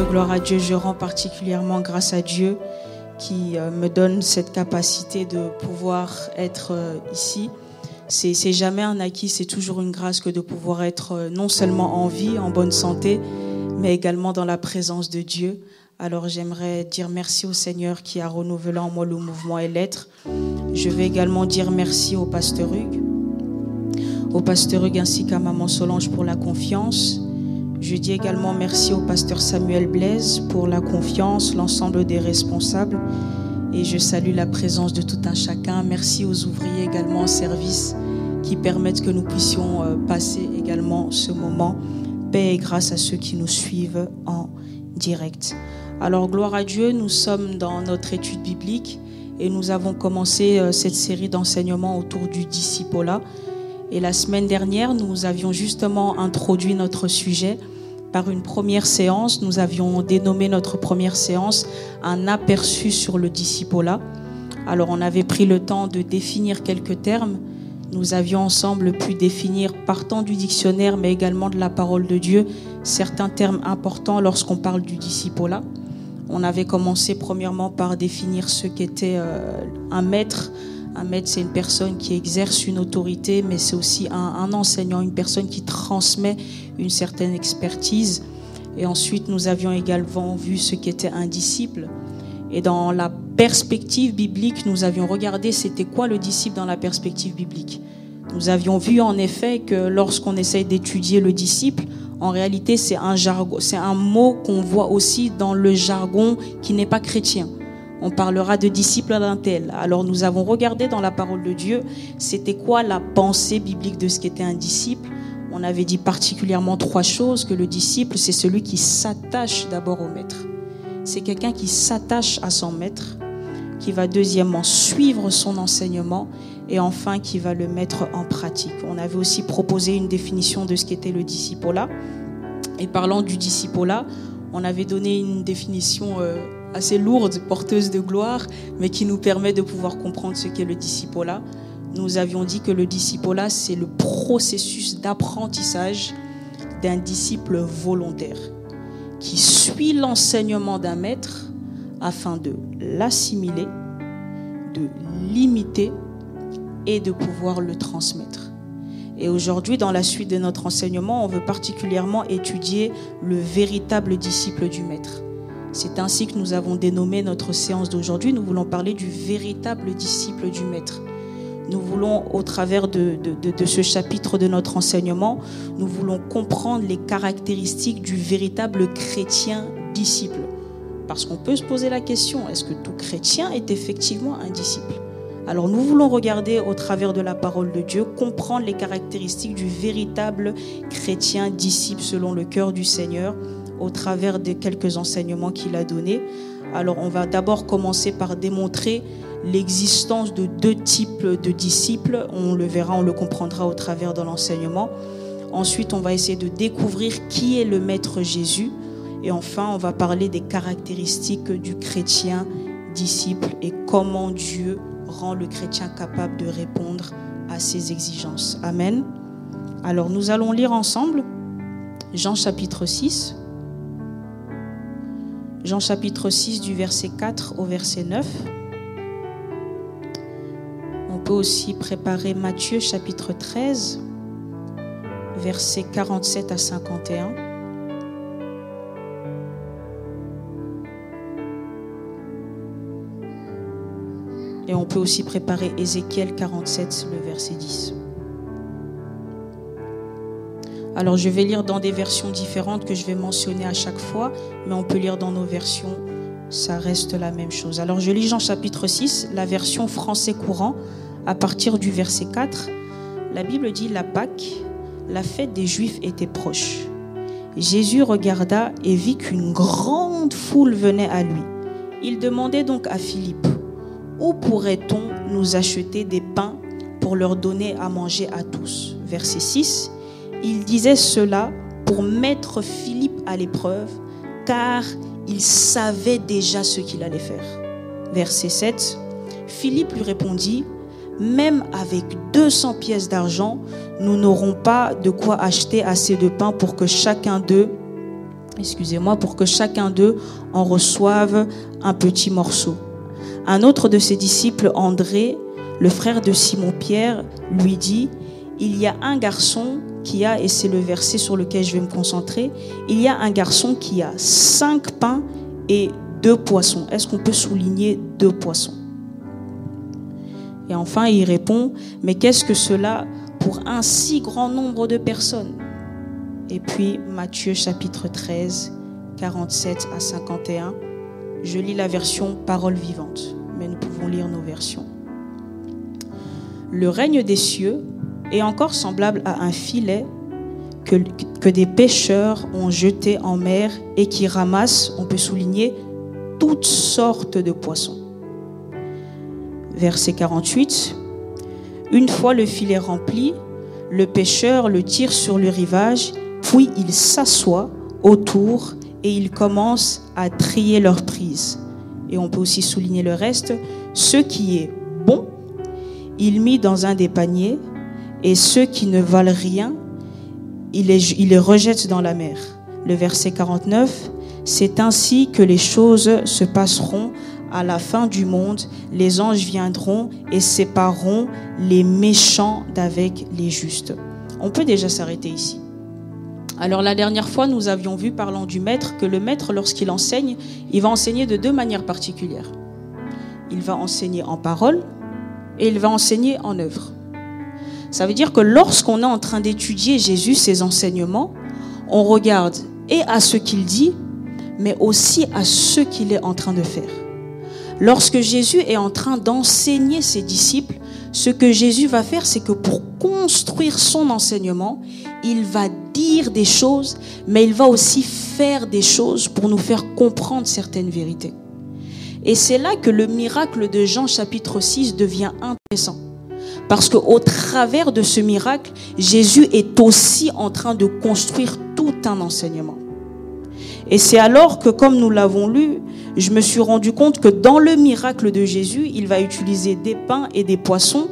gloire à Dieu. Je rends particulièrement grâce à Dieu qui me donne cette capacité de pouvoir être ici. C'est jamais un acquis, c'est toujours une grâce que de pouvoir être non seulement en vie, en bonne santé, mais également dans la présence de Dieu. Alors j'aimerais dire merci au Seigneur qui a renouvelé en moi le mouvement et l'être. Je vais également dire merci au pasteur Hugues ainsi qu'à maman Solange pour la confiance. Je dis également merci au pasteur Samuel Blaise pour la confiance, l'ensemble des responsables. Et je salue la présence de tout un chacun. Merci aux ouvriers également en service qui permettent que nous puissions passer également ce moment. Paix et grâce à ceux qui nous suivent en direct. Alors gloire à Dieu, nous sommes dans notre étude biblique et nous avons commencé cette série d'enseignements autour du discipolat. Et la semaine dernière, nous avions justement introduit notre sujet par une première séance. Nous avions dénommé notre première séance un aperçu sur le discipolat. Alors on avait pris le temps de définir quelques termes. Nous avions ensemble pu définir, partant du dictionnaire, mais également de la parole de Dieu, certains termes importants lorsqu'on parle du discipolat. On avait commencé premièrement par définir ce qu'était un maître. Un maître, c'est une personne qui exerce une autorité, mais c'est aussi un enseignant, une personne qui transmet une certaine expertise. Et ensuite, nous avions également vu ce qu'était un disciple. Et dans la perspective biblique, nous avions regardé c'était quoi le disciple dans la perspective biblique. Nous avions vu en effet que lorsqu'on essaye d'étudier le disciple, en réalité, c'est un jargon, c'est un mot qu'on voit aussi dans le jargon qui n'est pas chrétien. On parlera de disciple d'un tel. Alors nous avons regardé dans la parole de Dieu, c'était quoi la pensée biblique de ce qu'était un disciple. On avait dit particulièrement 3 choses, que le disciple, c'est celui qui s'attache d'abord au maître. C'est quelqu'un qui s'attache à son maître, qui va deuxièmement suivre son enseignement et enfin qui va le mettre en pratique. On avait aussi proposé une définition de ce qu'était le discipolat. Et parlant du discipolat, on avait donné une définition assez lourde, porteuse de gloire, mais qui nous permet de pouvoir comprendre ce qu'est le discipolat. Nous avions dit que le discipolat, c'est le processus d'apprentissage d'un disciple volontaire qui suit l'enseignement d'un maître afin de l'assimiler, de l'imiter et de pouvoir le transmettre. Et aujourd'hui, dans la suite de notre enseignement, on veut particulièrement étudier le véritable disciple du maître. C'est ainsi que nous avons dénommé notre séance d'aujourd'hui. Nous voulons parler du véritable disciple du maître. Nous voulons, au travers de ce chapitre de notre enseignement, nous voulons comprendre les caractéristiques du véritable chrétien disciple. Parce qu'on peut se poser la question, est-ce que tout chrétien est effectivement un disciple ? Alors nous voulons regarder au travers de la parole de Dieu, comprendre les caractéristiques du véritable chrétien disciple selon le cœur du Seigneur, au travers de quelques enseignements qu'il a donnés. Alors on va d'abord commencer par démontrer l'existence de 2 types de disciples. On le verra, on le comprendra au travers de l'enseignement. Ensuite, on va essayer de découvrir qui est le Maître Jésus. Et enfin, on va parler des caractéristiques du chrétien disciple et comment Dieu rend le chrétien capable de répondre à ses exigences. Amen. Alors, nous allons lire ensemble Jean chapitre 6. Jean chapitre 6 du verset 4 au verset 9. On peut aussi préparer Matthieu chapitre 13, versets 47 à 51. Et on peut aussi préparer Ézéchiel 47, le verset 10. Alors je vais lire dans des versions différentes que je vais mentionner à chaque fois, mais on peut lire dans nos versions, ça reste la même chose. Alors je lis Jean chapitre 6, la version français courant, à partir du verset 4. La Bible dit: la Pâque, la fête des Juifs était proche. Jésus regarda et vit qu'une grande foule venait à lui. Il demandait donc à Philippe: où pourrait-on nous acheter des pains pour leur donner à manger à tous? Verset 6. Il disait cela pour mettre Philippe à l'épreuve, car il savait déjà ce qu'il allait faire. Verset 7. Philippe lui répondit: même avec 200 pièces d'argent, nous n'aurons pas de quoi acheter assez de pain pour que chacun d'eux excusez-moi, pour que chacun d'eux en reçoive un petit morceau. Un autre de ses disciples, André, le frère de Simon-Pierre, lui dit, il y a un garçon qui a, et c'est le verset sur lequel je vais me concentrer, il y a un garçon qui a 5 pains et 2 poissons. Est-ce qu'on peut souligner 2 poissons? Et enfin, il répond, mais qu'est-ce que cela pour un si grand nombre de personnes? Et puis, Matthieu chapitre 13, 47 à 51. Je lis la version parole vivante, mais nous pouvons lire nos versions. Le règne des cieux est encore semblable à un filet que des pêcheurs ont jeté en mer et qui ramassent, on peut souligner, toutes sortes de poissons. Verset 48. Une fois le filet rempli, le pêcheur le tire sur le rivage, puis il s'assoit autour et il commence à trier leur prise. Et on peut aussi souligner le reste. Ce qui est bon, il mit dans un des paniers, et ceux qui ne valent rien, il les rejette dans la mer. Le verset 49, c'est ainsi que les choses se passeront à la fin du monde. Les anges viendront et sépareront les méchants d'avec les justes. On peut déjà s'arrêter ici. Alors la dernière fois, nous avions vu, parlant du maître, que le maître, lorsqu'il enseigne, il va enseigner de 2 manières particulières. Il va enseigner en parole et il va enseigner en œuvre. Ça veut dire que lorsqu'on est en train d'étudier Jésus, ses enseignements, on regarde et à ce qu'il dit, mais aussi à ce qu'il est en train de faire. Lorsque Jésus est en train d'enseigner ses disciples, ce que Jésus va faire, c'est que pour construire son enseignement, il va dire des choses, mais il va aussi faire des choses pour nous faire comprendre certaines vérités. Et c'est là que le miracle de Jean chapitre 6 devient intéressant. Parce qu'au travers de ce miracle, Jésus est aussi en train de construire tout un enseignement. Et c'est alors que, comme nous l'avons lu, je me suis rendu compte que dans le miracle de Jésus, il va utiliser des pains et des poissons,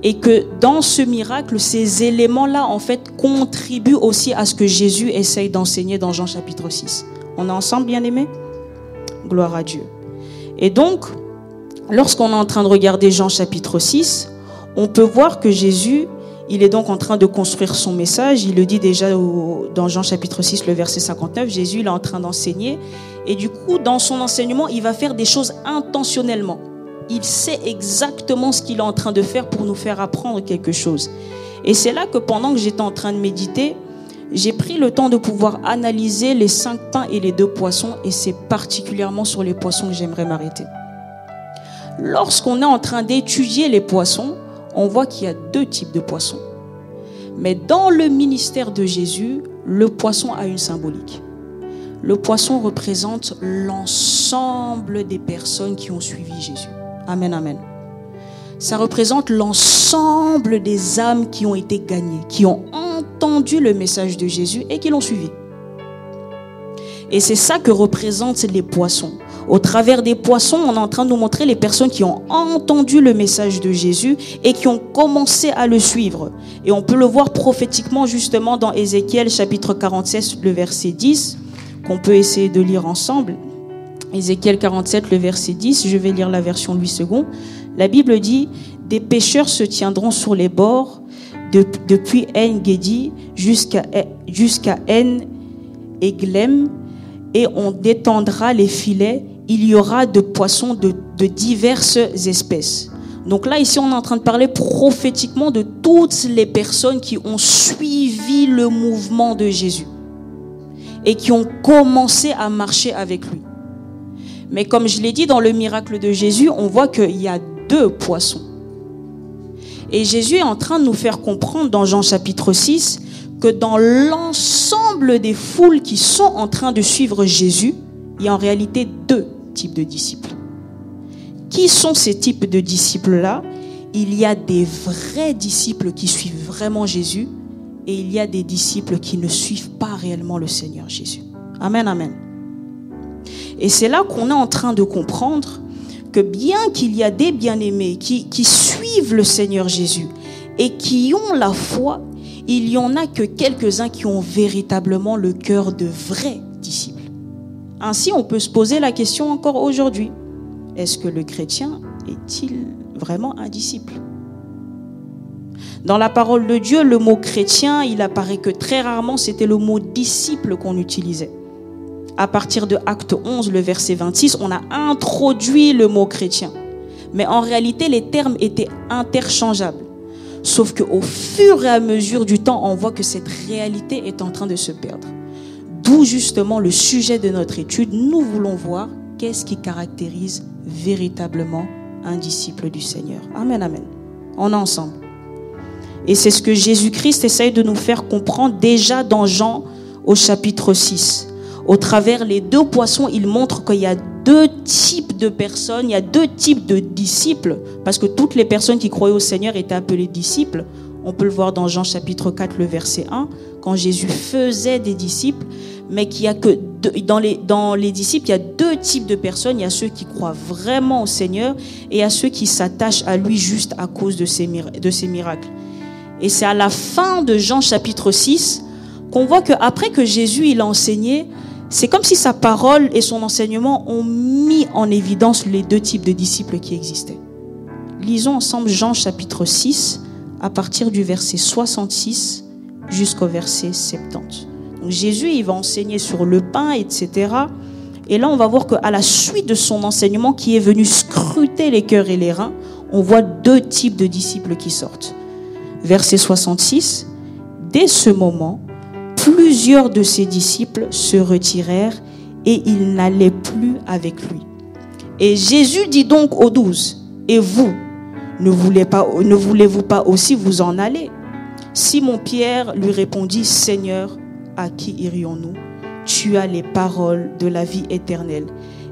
et que dans ce miracle, ces éléments-là, en fait, contribuent aussi à ce que Jésus essaye d'enseigner dans Jean chapitre 6. On est ensemble, bien-aimés? Gloire à Dieu. Et donc, lorsqu'on est en train de regarder Jean chapitre 6, on peut voir que Jésus, il est donc en train de construire son message. Il le dit déjà dans Jean chapitre 6, le verset 59. Jésus, il est en train d'enseigner. Et du coup, dans son enseignement, il va faire des choses intentionnellement. Il sait exactement ce qu'il est en train de faire pour nous faire apprendre quelque chose. Et c'est là que pendant que j'étais en train de méditer, j'ai pris le temps de pouvoir analyser les 5 pains et les 2 poissons. Et c'est particulièrement sur les poissons que j'aimerais m'arrêter. Lorsqu'on est en train d'étudier les poissons, on voit qu'il y a 2 types de poissons. Mais dans le ministère de Jésus, le poisson a une symbolique. Le poisson représente l'ensemble des personnes qui ont suivi Jésus. Amen, amen. Ça représente l'ensemble des âmes qui ont été gagnées, qui ont entendu le message de Jésus et qui l'ont suivi. Et c'est ça que représentent les poissons. Au travers des poissons, on est en train de nous montrer les personnes qui ont entendu le message de Jésus et qui ont commencé à le suivre. Et on peut le voir prophétiquement justement dans Ézéchiel chapitre 47, le verset 10, qu'on peut essayer de lire ensemble. Ézéchiel 47, le verset 10, je vais lire la version 8 secondes. La Bible dit, « Des pêcheurs se tiendront sur les bords depuis En-Gedi jusqu'à En-Eglem, et on détendra les filets. Il y aura de poissons de diverses espèces. » Donc là, ici, on est en train de parler prophétiquement de toutes les personnes qui ont suivi le mouvement de Jésus et qui ont commencé à marcher avec lui. Mais comme je l'ai dit, dans le miracle de Jésus, on voit qu'il y a 2 poissons. Et Jésus est en train de nous faire comprendre dans Jean chapitre 6 que dans l'ensemble des foules qui sont en train de suivre Jésus, il y a en réalité 2 types de disciples. Qui sont ces types de disciples-là? Il y a des vrais disciples qui suivent vraiment Jésus et il y a des disciples qui ne suivent pas réellement le Seigneur Jésus. Amen, amen. Et c'est là qu'on est en train de comprendre que bien qu'il y a des bien-aimés qui suivent le Seigneur Jésus et qui ont la foi, il n'y en a que quelques-uns qui ont véritablement le cœur de vrais disciples. Ainsi, on peut se poser la question encore aujourd'hui. Est-ce que le chrétien est-il vraiment un disciple? Dans la parole de Dieu, le mot chrétien, il apparaît que très rarement, c'était le mot disciple qu'on utilisait. À partir de Acte 11, le verset 26, on a introduit le mot chrétien. Mais en réalité, les termes étaient interchangeables. Sauf qu'au fur et à mesure du temps, on voit que cette réalité est en train de se perdre. D'où justement le sujet de notre étude. Nous voulons voir qu'est-ce qui caractérise véritablement un disciple du Seigneur. Amen, amen. On est ensemble. Et c'est ce que Jésus-Christ essaye de nous faire comprendre déjà dans Jean au chapitre 6. Au travers les 2 poissons, il montre qu'il y a 2 types de personnes, il y a 2 types de disciples, parce que toutes les personnes qui croyaient au Seigneur étaient appelées disciples. On peut le voir dans Jean chapitre 4, le verset 1, quand Jésus faisait des disciples, mais qu'il y a que dans les disciples, il y a 2 types de personnes. Il y a ceux qui croient vraiment au Seigneur et il y a ceux qui s'attachent à lui juste à cause de ses miracles. Et c'est à la fin de Jean chapitre 6 qu'on voit qu'après que Jésus il a enseigné, c'est comme si sa parole et son enseignement ont mis en évidence les 2 types de disciples qui existaient. Lisons ensemble Jean chapitre 6 à partir du verset 66 jusqu'au verset 70. Donc Jésus il va enseigner sur le pain, etc. Et là on va voir qu'à la suite de son enseignement qui est venu scruter les cœurs et les reins, on voit 2 types de disciples qui sortent. Verset 66, dès ce moment, plusieurs de ses disciples se retirèrent et ils n'allaient plus avec lui. Et Jésus dit donc aux 12, et vous, ne voulez-vous pas aussi vous en aller? Simon-Pierre lui répondit, Seigneur, à qui irions-nous? Tu as les paroles de la vie éternelle.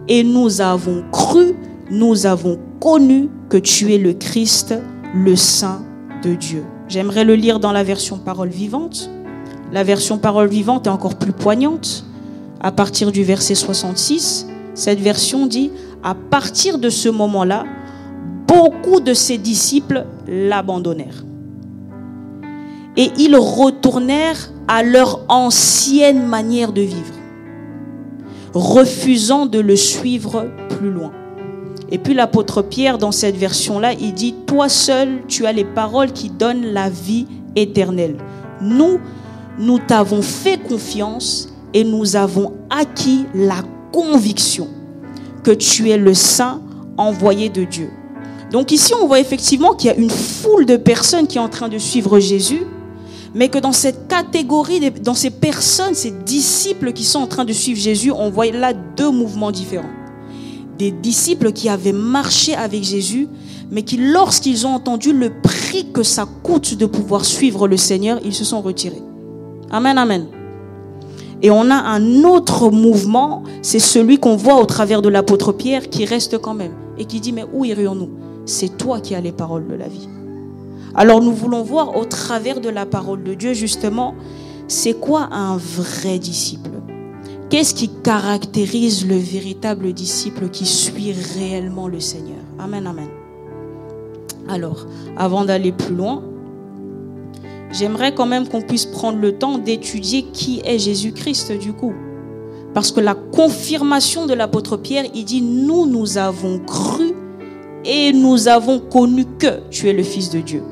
Et nous avons cru, nous avons connu que tu es le Christ, le Saint de Dieu. J'aimerais le lire dans la version parole vivante. La version parole vivante est encore plus poignante. À partir du verset 66, cette version dit, à partir de ce moment-là, beaucoup de ses disciples l'abandonnèrent. Et ils retournèrent à leur ancienne manière de vivre, refusant de le suivre plus loin. Et puis l'apôtre Pierre, dans cette version-là, il dit, toi seul, tu as les paroles qui donnent la vie éternelle. Nous t'avons fait confiance et nous avons acquis la conviction que tu es le Saint envoyé de Dieu. Donc ici, on voit effectivement qu'il y a une foule de personnes qui est en train de suivre Jésus, mais que dans cette catégorie, dans ces personnes, ces disciples qui sont en train de suivre Jésus, on voit là 2 mouvements différents. Des disciples qui avaient marché avec Jésus, mais qui, lorsqu'ils ont entendu le prix que ça coûte de pouvoir suivre le Seigneur, ils se sont retirés. Amen, amen. Et on a un autre mouvement, c'est celui qu'on voit au travers de l'apôtre Pierre, qui reste quand même et qui dit, mais où irions-nous? C'est toi qui as les paroles de la vie. Alors nous voulons voir au travers de la parole de Dieu, justement, c'est quoi un vrai disciple? Qu'est-ce qui caractérise le véritable disciple qui suit réellement le Seigneur? Amen, amen. Alors, avant d'aller plus loin, j'aimerais quand même qu'on puisse prendre le temps d'étudier qui est Jésus-Christ du coup. Parce que la confirmation de l'apôtre Pierre, il dit, nous avons cru et nous avons connu que tu es le Fils de Dieu.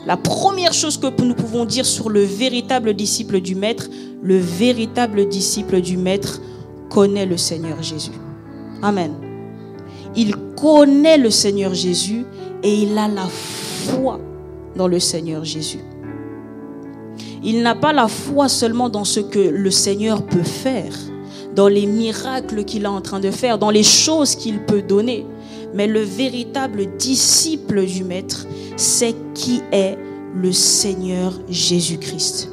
La première chose que nous pouvons dire sur le véritable disciple du Maître, le véritable disciple du Maître connaît le Seigneur Jésus. Amen. Il connaît le Seigneur Jésus et il a la foi dans le Seigneur Jésus. Il n'a pas la foi seulement dans ce que le Seigneur peut faire, dans les miracles qu'il est en train de faire, dans les choses qu'il peut donner. Mais le véritable disciple du Maître, c'est qui est le Seigneur Jésus-Christ.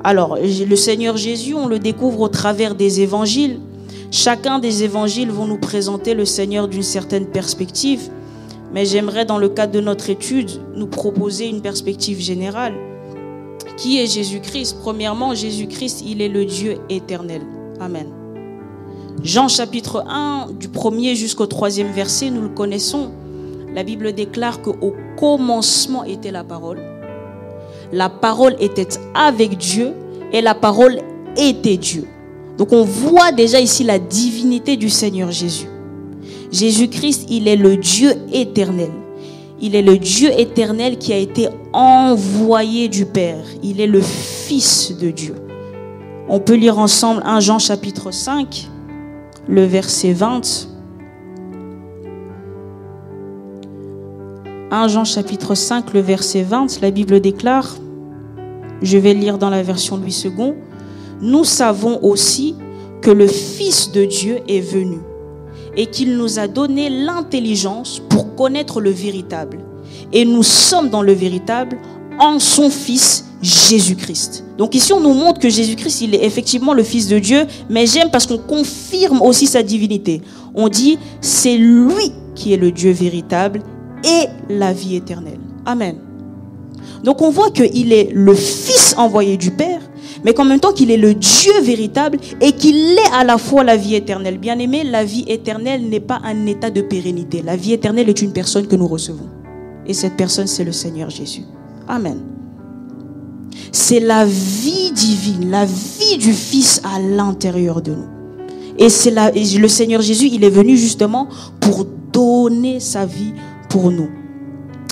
Alors, le Seigneur Jésus, on le découvre au travers des évangiles. Chacun des évangiles vont nous présenter le Seigneur d'une certaine perspective. Mais j'aimerais, dans le cadre de notre étude, nous proposer une perspective générale. Qui est Jésus-Christ? Premièrement, Jésus-Christ, il est le Dieu éternel. Amen. Jean chapitre 1, du 1er jusqu'au 3e verset, nous le connaissons. La Bible déclare qu'au commencement était la parole. La parole était avec Dieu et la parole était Dieu. Donc on voit déjà ici la divinité du Seigneur Jésus. Jésus-Christ, il est le Dieu éternel. Il est le Dieu éternel qui a été envoyé du Père. Il est le Fils de Dieu. On peut lire ensemble 1 Jean chapitre 5, le verset 20. 1 Jean chapitre 5, le verset 20, la Bible déclare, je vais lire dans la version Louis II, « Nous savons aussi que le Fils de Dieu est venu et qu'il nous a donné l'intelligence pour connaître le véritable. Et nous sommes dans le véritable en son Fils Jésus-Christ. » Donc ici, on nous montre que Jésus-Christ, il est effectivement le Fils de Dieu, mais j'aime parce qu'on confirme aussi sa divinité. On dit, c'est lui qui est le Dieu véritable et la vie éternelle. Amen. Donc on voit qu'il est le Fils envoyé du Père, mais qu'en même temps qu'il est le Dieu véritable et qu'il est à la fois la vie éternelle. Bien aimé, la vie éternelle n'est pas un état de pérennité. La vie éternelle est une personne que nous recevons. Et cette personne, c'est le Seigneur Jésus. Amen. C'est la vie divine, la vie du Fils à l'intérieur de nous. Et le Seigneur Jésus, il est venu justement pour donner sa vie pour nous.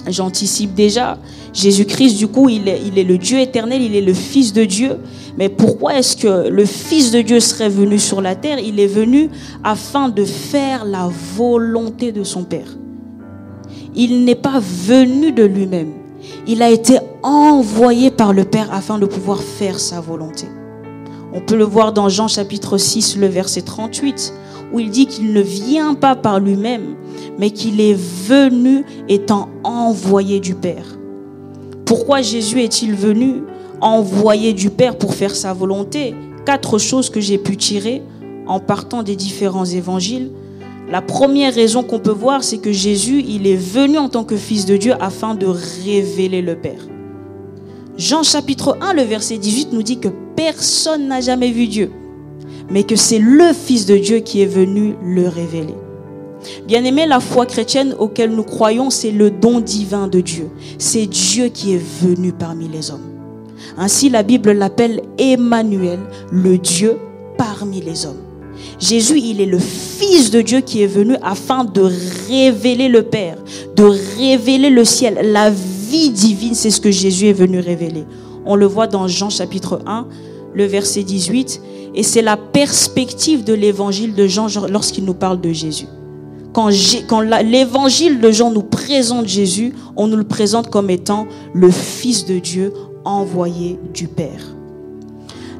J'anticipe déjà, Jésus-Christ, du coup, il est le Dieu éternel, il est le Fils de Dieu. Mais pourquoi est-ce que le Fils de Dieu serait venu sur la terre? Il est venu afin de faire la volonté de son Père. Il n'est pas venu de lui-même. Il a été envoyé par le Père afin de pouvoir faire sa volonté. On peut le voir dans Jean chapitre 6, le verset 38, où il dit qu'il ne vient pas par lui-même, mais qu'il est venu étant envoyé du Père. Pourquoi Jésus est-il venu envoyé du Père pour faire sa volonté? 4 choses que j'ai pu tirer en partant des différents évangiles. La première raison qu'on peut voir, c'est que Jésus, il est venu en tant que Fils de Dieu afin de révéler le Père. Jean chapitre 1, le verset 18 nous dit que personne n'a jamais vu Dieu, mais que c'est le Fils de Dieu qui est venu le révéler. Bien-aimé, la foi chrétienne auquel nous croyons, c'est le don divin de Dieu. C'est Dieu qui est venu parmi les hommes. Ainsi, la Bible l'appelle Emmanuel, le Dieu parmi les hommes. Jésus, il est le Fils de Dieu qui est venu afin de révéler le Père, de révéler le ciel. La vie divine, c'est ce que Jésus est venu révéler. On le voit dans Jean chapitre 1, le verset 18. Et c'est la perspective de l'évangile de Jean lorsqu'il nous parle de Jésus. Quand l'évangile de Jean nous présente Jésus, on nous le présente comme étant le Fils de Dieu envoyé du Père.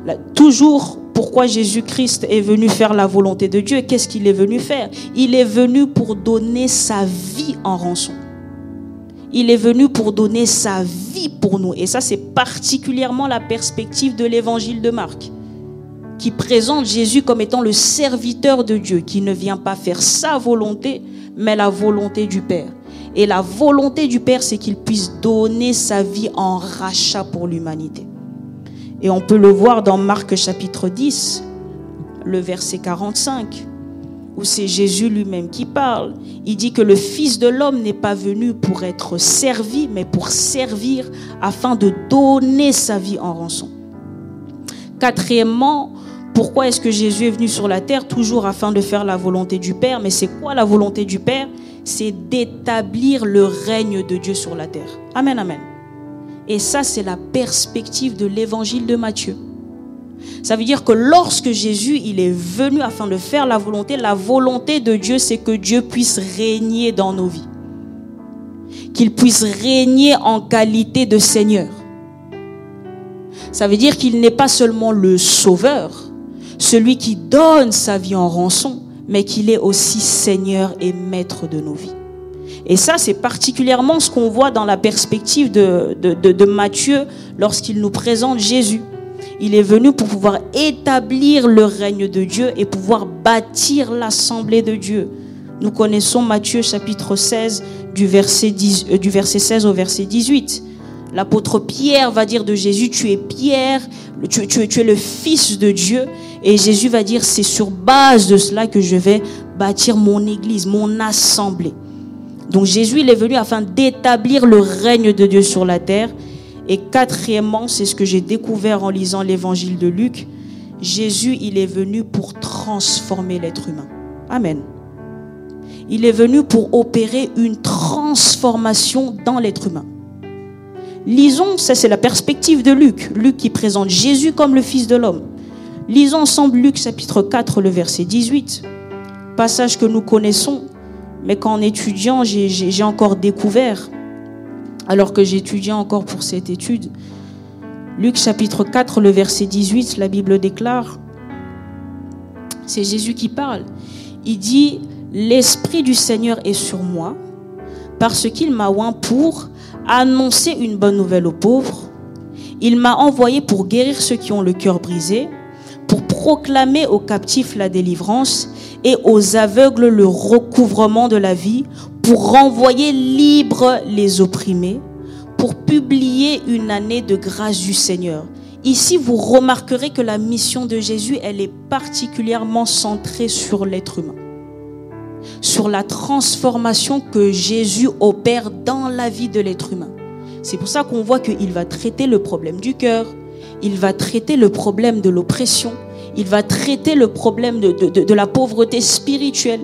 Là, toujours, pourquoi Jésus-Christ est venu faire la volonté de Dieu? Qu'est-ce qu'il est venu faire? Il est venu pour donner sa vie en rançon. Il est venu pour donner sa vie pour nous. Et ça, c'est particulièrement la perspective de l'évangile de Marc, qui présente Jésus comme étant le serviteur de Dieu, qui ne vient pas faire sa volonté, mais la volonté du Père. Et la volonté du Père, c'est qu'il puisse donner sa vie en rachat pour l'humanité. Et on peut le voir dans Marc chapitre 10, le verset 45, où c'est Jésus lui-même qui parle. Il dit que le Fils de l'homme n'est pas venu pour être servi, mais pour servir afin de donner sa vie en rançon. Quatrièmement, pourquoi est-ce que Jésus est venu sur la terre? Toujours afin de faire la volonté du Père. Mais c'est quoi la volonté du Père? C'est d'établir le règne de Dieu sur la terre. Amen, amen. Et ça, c'est la perspective de l'évangile de Matthieu. Ça veut dire que lorsque Jésus, il est venu afin de faire la volonté de Dieu, c'est que Dieu puisse régner dans nos vies. Qu'il puisse régner en qualité de Seigneur. Ça veut dire qu'il n'est pas seulement le sauveur, celui qui donne sa vie en rançon, mais qu'il est aussi Seigneur et Maître de nos vies. Et ça, c'est particulièrement ce qu'on voit dans la perspective de Matthieu lorsqu'il nous présente Jésus. Il est venu pour pouvoir établir le règne de Dieu et pouvoir bâtir l'assemblée de Dieu. Nous connaissons Matthieu chapitre 16 du verset 16 au verset 18. L'apôtre Pierre va dire de Jésus, tu es Pierre, tu es le Fils de Dieu. Et Jésus va dire, c'est sur base de cela que je vais bâtir mon église, mon assemblée. Donc Jésus, il est venu afin d'établir le règne de Dieu sur la terre. Et quatrièmement, c'est ce que j'ai découvert en lisant l'évangile de Luc. Jésus, il est venu pour transformer l'être humain. Amen. Il est venu pour opérer une transformation dans l'être humain. Lisons, ça c'est la perspective de Luc. Luc qui présente Jésus comme le Fils de l'homme. Lisons ensemble Luc chapitre 4, le verset 18. Passage que nous connaissons, mais qu'en étudiant, j'ai encore découvert, alors que j'étudiais encore pour cette étude. Luc chapitre 4, le verset 18, la Bible déclare, c'est Jésus qui parle. Il dit, « L'Esprit du Seigneur est sur moi, parce qu'il m'a oint pour annoncer une bonne nouvelle aux pauvres. Il m'a envoyé pour guérir ceux qui ont le cœur brisé, pour proclamer aux captifs la délivrance et aux aveugles le recouvrement de la vie, pour renvoyer libres les opprimés, pour publier une année de grâce du Seigneur. » Ici, vous remarquerez que la mission de Jésus, elle est particulièrement centrée sur l'être humain, sur la transformation que Jésus opère dans la vie de l'être humain. C'est pour ça qu'on voit qu'il va traiter le problème du cœur, il va traiter le problème de l'oppression, il va traiter le problème de la pauvreté spirituelle,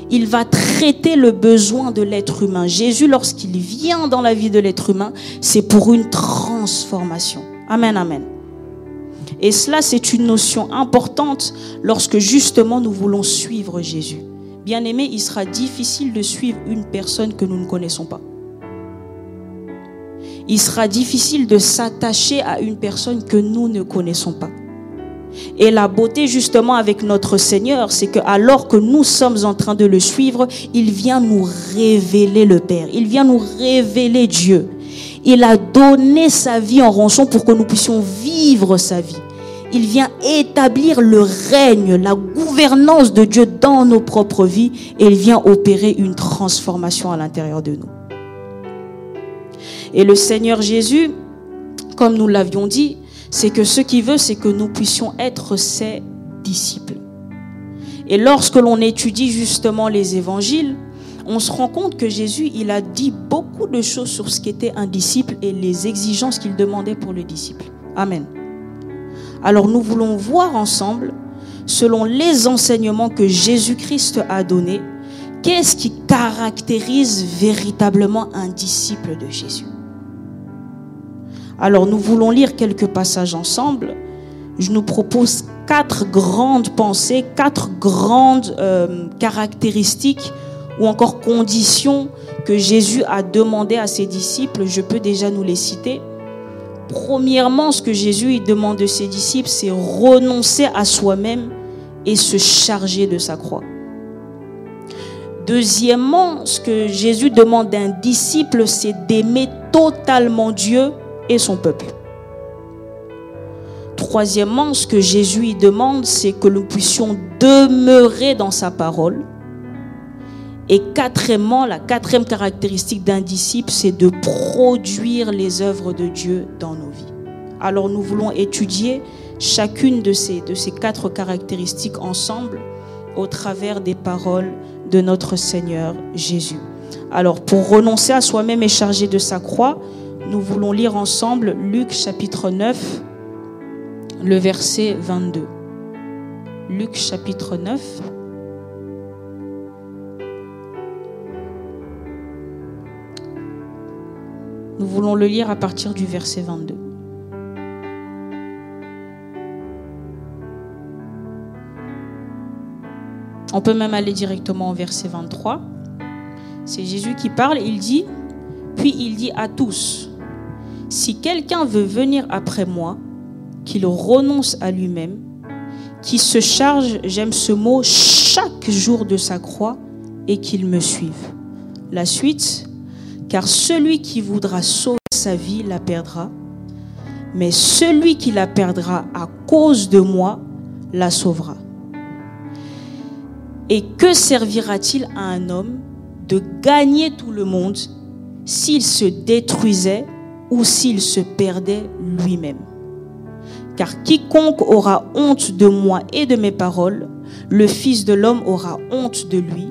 il va traiter le besoin de l'être humain. Jésus, lorsqu'il vient dans la vie de l'être humain, c'est pour une transformation. Amen, amen. Et cela, c'est une notion importante lorsque justement nous voulons suivre Jésus. Bien-aimé, il sera difficile de suivre une personne que nous ne connaissons pas. Il sera difficile de s'attacher à une personne que nous ne connaissons pas. Et la beauté justement avec notre Seigneur, c'est que alors que nous sommes en train de le suivre, il vient nous révéler le Père. Il vient nous révéler Dieu. Il a donné sa vie en rançon pour que nous puissions vivre sa vie. Il vient établir le règne, la gouvernance de Dieu dans nos propres vies et il vient opérer une transformation à l'intérieur de nous. Et le Seigneur Jésus, comme nous l'avions dit, c'est que ce qu'il veut, c'est que nous puissions être ses disciples. Et lorsque l'on étudie justement les évangiles, on se rend compte que Jésus, il a dit beaucoup de choses sur ce qu'était un disciple et les exigences qu'il demandait pour le disciple. Amen. Alors nous voulons voir ensemble, selon les enseignements que Jésus-Christ a donnés, qu'est-ce qui caractérise véritablement un disciple de Jésus. Alors nous voulons lire quelques passages ensemble. Je nous propose 4 grandes pensées, 4 grandes caractéristiques ou encore conditions que Jésus a demandé à ses disciples. Je peux déjà nous les citer. Premièrement, ce que Jésus il demande de ses disciples, c'est renoncer à soi-même et se charger de sa croix. Deuxièmement, ce que Jésus demande d'un disciple, c'est d'aimer totalement Dieu et son peuple. Troisièmement, ce que Jésus il demande, c'est que nous puissions demeurer dans sa parole. Et quatrièmement, la 4e caractéristique d'un disciple, c'est de produire les œuvres de Dieu dans nos vies. Alors nous voulons étudier chacune de ces 4 caractéristiques ensemble au travers des paroles de notre Seigneur Jésus. Alors pour renoncer à soi-même et charger de sa croix, nous voulons lire ensemble Luc chapitre 9, le verset 22. Luc chapitre 9. Nous voulons le lire à partir du verset 22. On peut même aller directement au verset 23. C'est Jésus qui parle, il dit, puis il dit à tous, « Si quelqu'un veut venir après moi, qu'il renonce à lui-même, qu'il se charge, j'aime ce mot, chaque jour de sa croix et qu'il me suive. » La suite, « Car celui qui voudra sauver sa vie la perdra, mais celui qui la perdra à cause de moi la sauvera. Et que servira-t-il à un homme de gagner tout le monde s'il se détruisait ou s'il se perdait lui-même? Car quiconque aura honte de moi et de mes paroles, le Fils de l'homme aura honte de lui,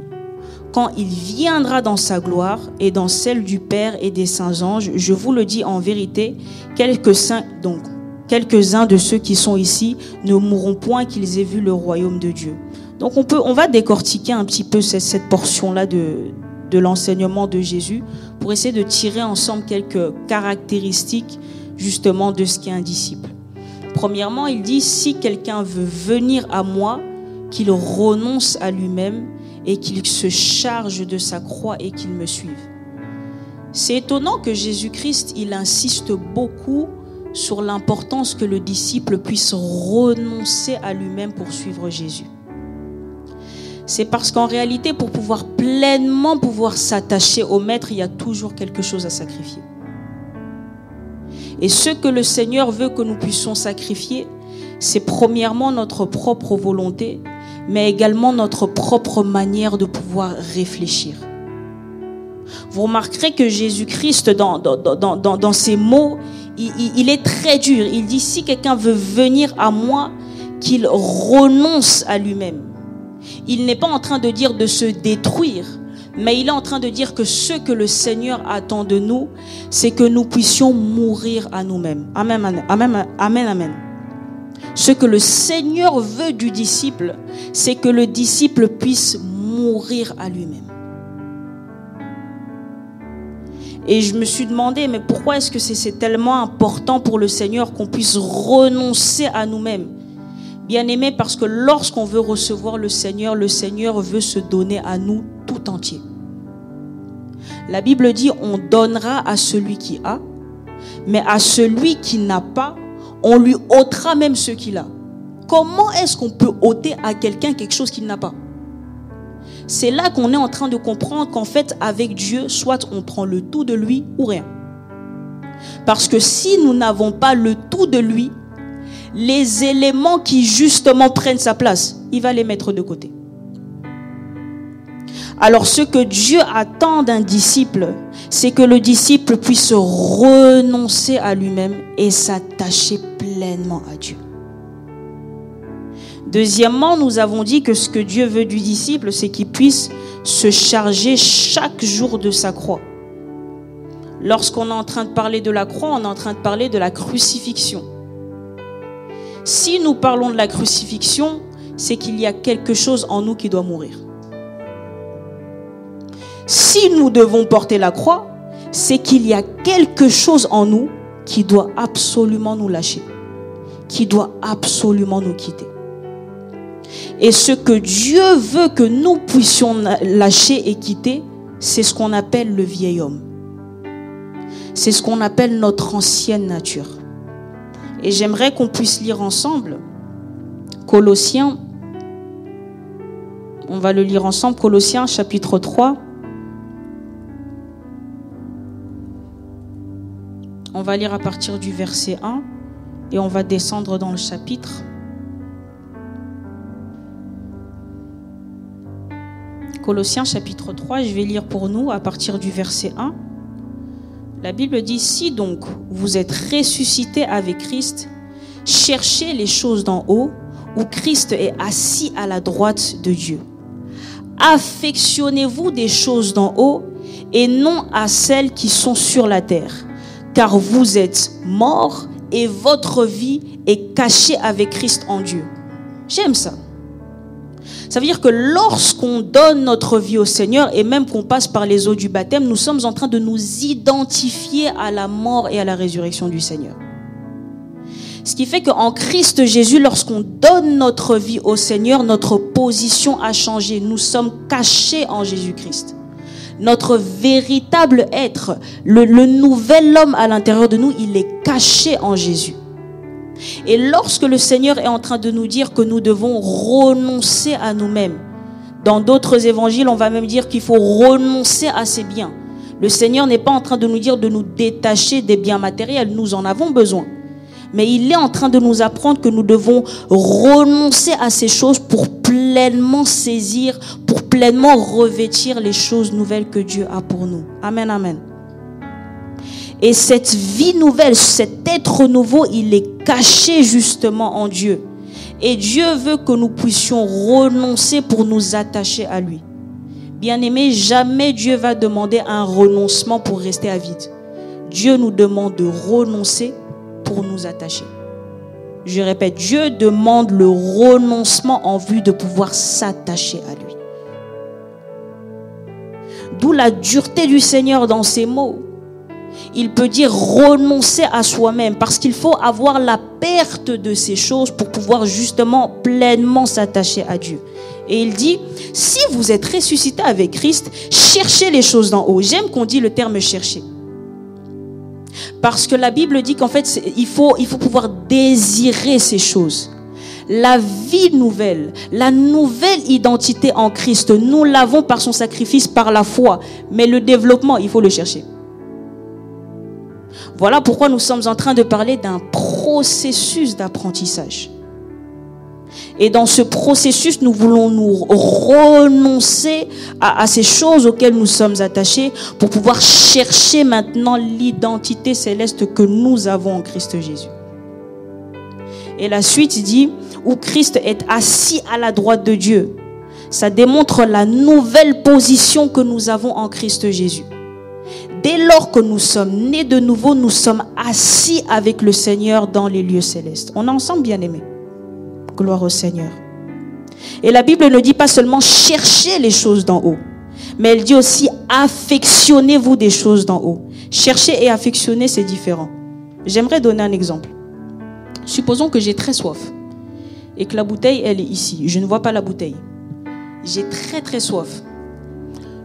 quand il viendra dans sa gloire et dans celle du Père et des saints anges. Je vous le dis en vérité, quelques saints, donc quelques-uns de ceux qui sont ici ne mourront point qu'ils aient vu le royaume de Dieu. Donc on va décortiquer un petit peu cette portion-là de l'enseignement de Jésus pour essayer de tirer ensemble quelques caractéristiques justement de ce qu'est un disciple. Premièrement, il dit, si quelqu'un veut venir à moi, qu'il renonce à lui-même et qu'il se charge de sa croix et qu'il me suive. C'est étonnant que Jésus-Christ, il insiste beaucoup sur l'importance que le disciple puisse renoncer à lui-même pour suivre Jésus. C'est parce qu'en réalité, pour pleinement s'attacher au Maître, il y a toujours quelque chose à sacrifier. Et ce que le Seigneur veut que nous puissions sacrifier, c'est premièrement notre propre volonté, mais également notre propre manière de pouvoir réfléchir. Vous remarquerez que Jésus-Christ, dans ses mots, il est très dur. Il dit, si quelqu'un veut venir à moi, qu'il renonce à lui-même. Il n'est pas en train de dire de se détruire, mais il est en train de dire que ce que le Seigneur attend de nous, c'est que nous puissions mourir à nous-mêmes. Amen, amen, amen, amen. Ce que le Seigneur veut du disciple, c'est que le disciple puisse mourir à lui-même. Et je me suis demandé, mais pourquoi est-ce que c'est tellement important pour le Seigneur qu'on puisse renoncer à nous-mêmes? Bien aimé, parce que lorsqu'on veut recevoir le Seigneur veut se donner à nous tout entier. La Bible dit, on donnera à celui qui a, mais à celui qui n'a pas, on lui ôtera même ce qu'il a. Comment est-ce qu'on peut ôter à quelqu'un quelque chose qu'il n'a pas? C'est là qu'on est en train de comprendre qu'en fait, avec Dieu, soit on prend le tout de lui ou rien. Parce que si nous n'avons pas le tout de lui, les éléments qui justement prennent sa place, il va les mettre de côté. Alors ce que Dieu attend d'un disciple, c'est que le disciple puisse renoncer à lui-même et s'attacher pleinement à Dieu. Deuxièmement, nous avons dit que ce que Dieu veut du disciple, c'est qu'il puisse se charger chaque jour de sa croix. Lorsqu'on est en train de parler de la croix, on est en train de parler de la crucifixion. Si nous parlons de la crucifixion, c'est qu'il y a quelque chose en nous qui doit mourir. Si nous devons porter la croix, c'est qu'il y a quelque chose en nous qui doit absolument nous lâcher, qui doit absolument nous quitter. Et ce que Dieu veut que nous puissions lâcher et quitter, c'est ce qu'on appelle le vieil homme. C'est ce qu'on appelle notre ancienne nature. Et j'aimerais qu'on puisse lire ensemble Colossiens. On va le lire ensemble, Colossiens chapitre 3. On va lire à partir du verset 1 et on va descendre dans le chapitre. Colossiens chapitre 3, je vais lire pour nous à partir du verset 1. La Bible dit, si donc vous êtes ressuscités avec Christ, cherchez les choses d'en haut où Christ est assis à la droite de Dieu. Affectionnez-vous des choses d'en haut et non à celles qui sont sur la terre, car vous êtes morts et votre vie est cachée avec Christ en Dieu. J'aime ça. Ça veut dire que lorsqu'on donne notre vie au Seigneur et même qu'on passe par les eaux du baptême, nous sommes en train de nous identifier à la mort et à la résurrection du Seigneur. Ce qui fait qu'en Christ Jésus, lorsqu'on donne notre vie au Seigneur, notre position a changé. Nous sommes cachés en Jésus-Christ. Notre véritable être, le nouvel homme à l'intérieur de nous, il est caché en Jésus. Et lorsque le Seigneur est en train de nous dire que nous devons renoncer à nous-mêmes, dans d'autres évangiles, on va même dire qu'il faut renoncer à ses biens. Le Seigneur n'est pas en train de nous dire de nous détacher des biens matériels, nous en avons besoin. Mais il est en train de nous apprendre que nous devons renoncer à ces choses pour pleinement saisir, pour pleinement revêtir les choses nouvelles que Dieu a pour nous. Amen, amen. Et cette vie nouvelle, cet être nouveau, il est caché justement en Dieu. Et Dieu veut que nous puissions renoncer pour nous attacher à lui. Bien-aimés, jamais Dieu va demander un renoncement pour rester à vide. Dieu nous demande de renoncer pour nous attacher. Je répète, Dieu demande le renoncement en vue de pouvoir s'attacher à lui. D'où la dureté du Seigneur dans ces mots. Il peut dire renoncer à soi-même parce qu'il faut avoir la perte de ces choses pour pouvoir justement pleinement s'attacher à Dieu. Et il dit, si vous êtes ressuscité avec Christ, cherchez les choses d'en haut. J'aime qu'on dit le terme chercher. Parce que la Bible dit qu'en fait, il faut pouvoir désirer ces choses. La vie nouvelle, la nouvelle identité en Christ, nous l'avons par son sacrifice, par la foi. Mais le développement, il faut le chercher. Voilà pourquoi nous sommes en train de parler d'un processus d'apprentissage. Et dans ce processus, nous voulons nous renoncer à ces choses auxquelles nous sommes attachés pour pouvoir chercher maintenant l'identité céleste que nous avons en Christ Jésus. Et la suite dit, où Christ est assis à la droite de Dieu. Ça démontre la nouvelle position que nous avons en Christ Jésus. Dès lors que nous sommes nés de nouveau, nous sommes assis avec le Seigneur dans les lieux célestes. On est ensemble, bien-aimés. Gloire au Seigneur. Et la Bible ne dit pas seulement cherchez les choses d'en haut, mais elle dit aussi affectionnez-vous des choses d'en haut. Chercher et affectionner, c'est différent. J'aimerais donner un exemple. Supposons que j'ai très soif et que la bouteille, elle est ici. Je ne vois pas la bouteille. J'ai très très soif.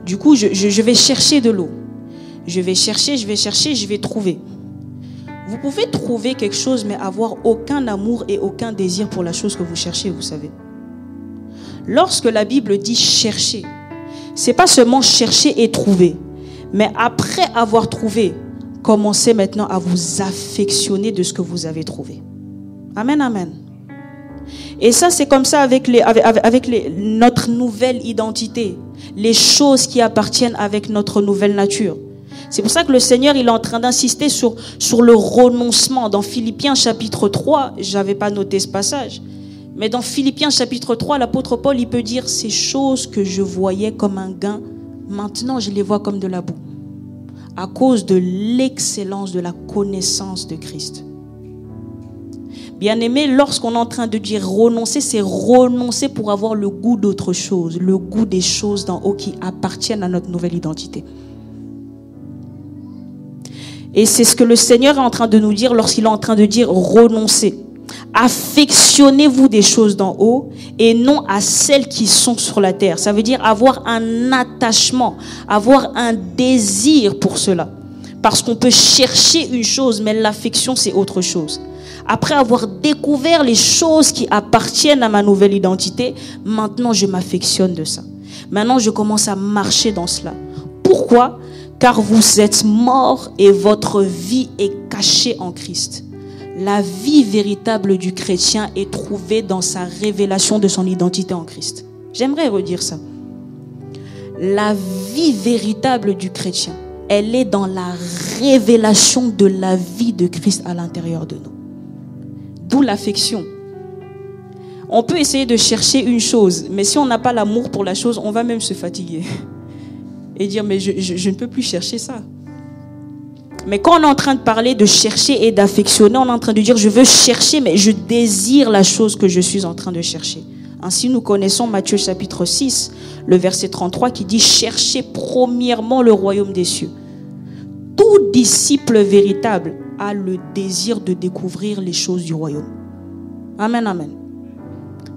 Du coup, je vais chercher de l'eau. Je vais chercher, je vais trouver. Vous pouvez trouver quelque chose, mais avoir aucun amour et aucun désir pour la chose que vous cherchez, vous savez. Lorsque la Bible dit chercher, c'est pas seulement chercher et trouver, mais après avoir trouvé, commencez maintenant à vous affectionner de ce que vous avez trouvé. Amen, amen. Et ça, c'est comme ça avec notre nouvelle identité, les choses qui appartiennent avec notre nouvelle nature. C'est pour ça que le Seigneur, il est en train d'insister sur le renoncement. Dans Philippiens chapitre 3, je n'avais pas noté ce passage, mais dans Philippiens chapitre 3, l'apôtre Paul, il peut dire, ces choses que je voyais comme un gain, maintenant je les vois comme de la boue, à cause de l'excellence de la connaissance de Christ. Bien-aimé, lorsqu'on est en train de dire renoncer, c'est renoncer pour avoir le goût d'autre chose, le goût des choses d'en haut qui appartiennent à notre nouvelle identité. Et c'est ce que le Seigneur est en train de nous dire lorsqu'il est en train de dire renoncer. Affectionnez-vous des choses d'en haut et non à celles qui sont sur la terre. Ça veut dire avoir un attachement, avoir un désir pour cela. Parce qu'on peut chercher une chose, mais l'affection, c'est autre chose. Après avoir découvert les choses qui appartiennent à ma nouvelle identité, maintenant je m'affectionne de ça. Maintenant je commence à marcher dans cela. Pourquoi ? Car vous êtes morts et votre vie est cachée en Christ. La vie véritable du chrétien est trouvée dans sa révélation de son identité en Christ. J'aimerais redire ça. La vie véritable du chrétien, elle est dans la révélation de la vie de Christ à l'intérieur de nous. D'où l'affection. On peut essayer de chercher une chose, mais si on n'a pas l'amour pour la chose, on va même se fatiguer. Et dire, mais je ne peux plus chercher ça. Mais quand on est en train de parler de chercher et d'affectionner, on est en train de dire, je veux chercher, mais je désire la chose que je suis en train de chercher. Ainsi, nous connaissons Matthieu chapitre 6, le verset 33 qui dit, cherchez premièrement le royaume des cieux. Tout disciple véritable a le désir de découvrir les choses du royaume. Amen, amen.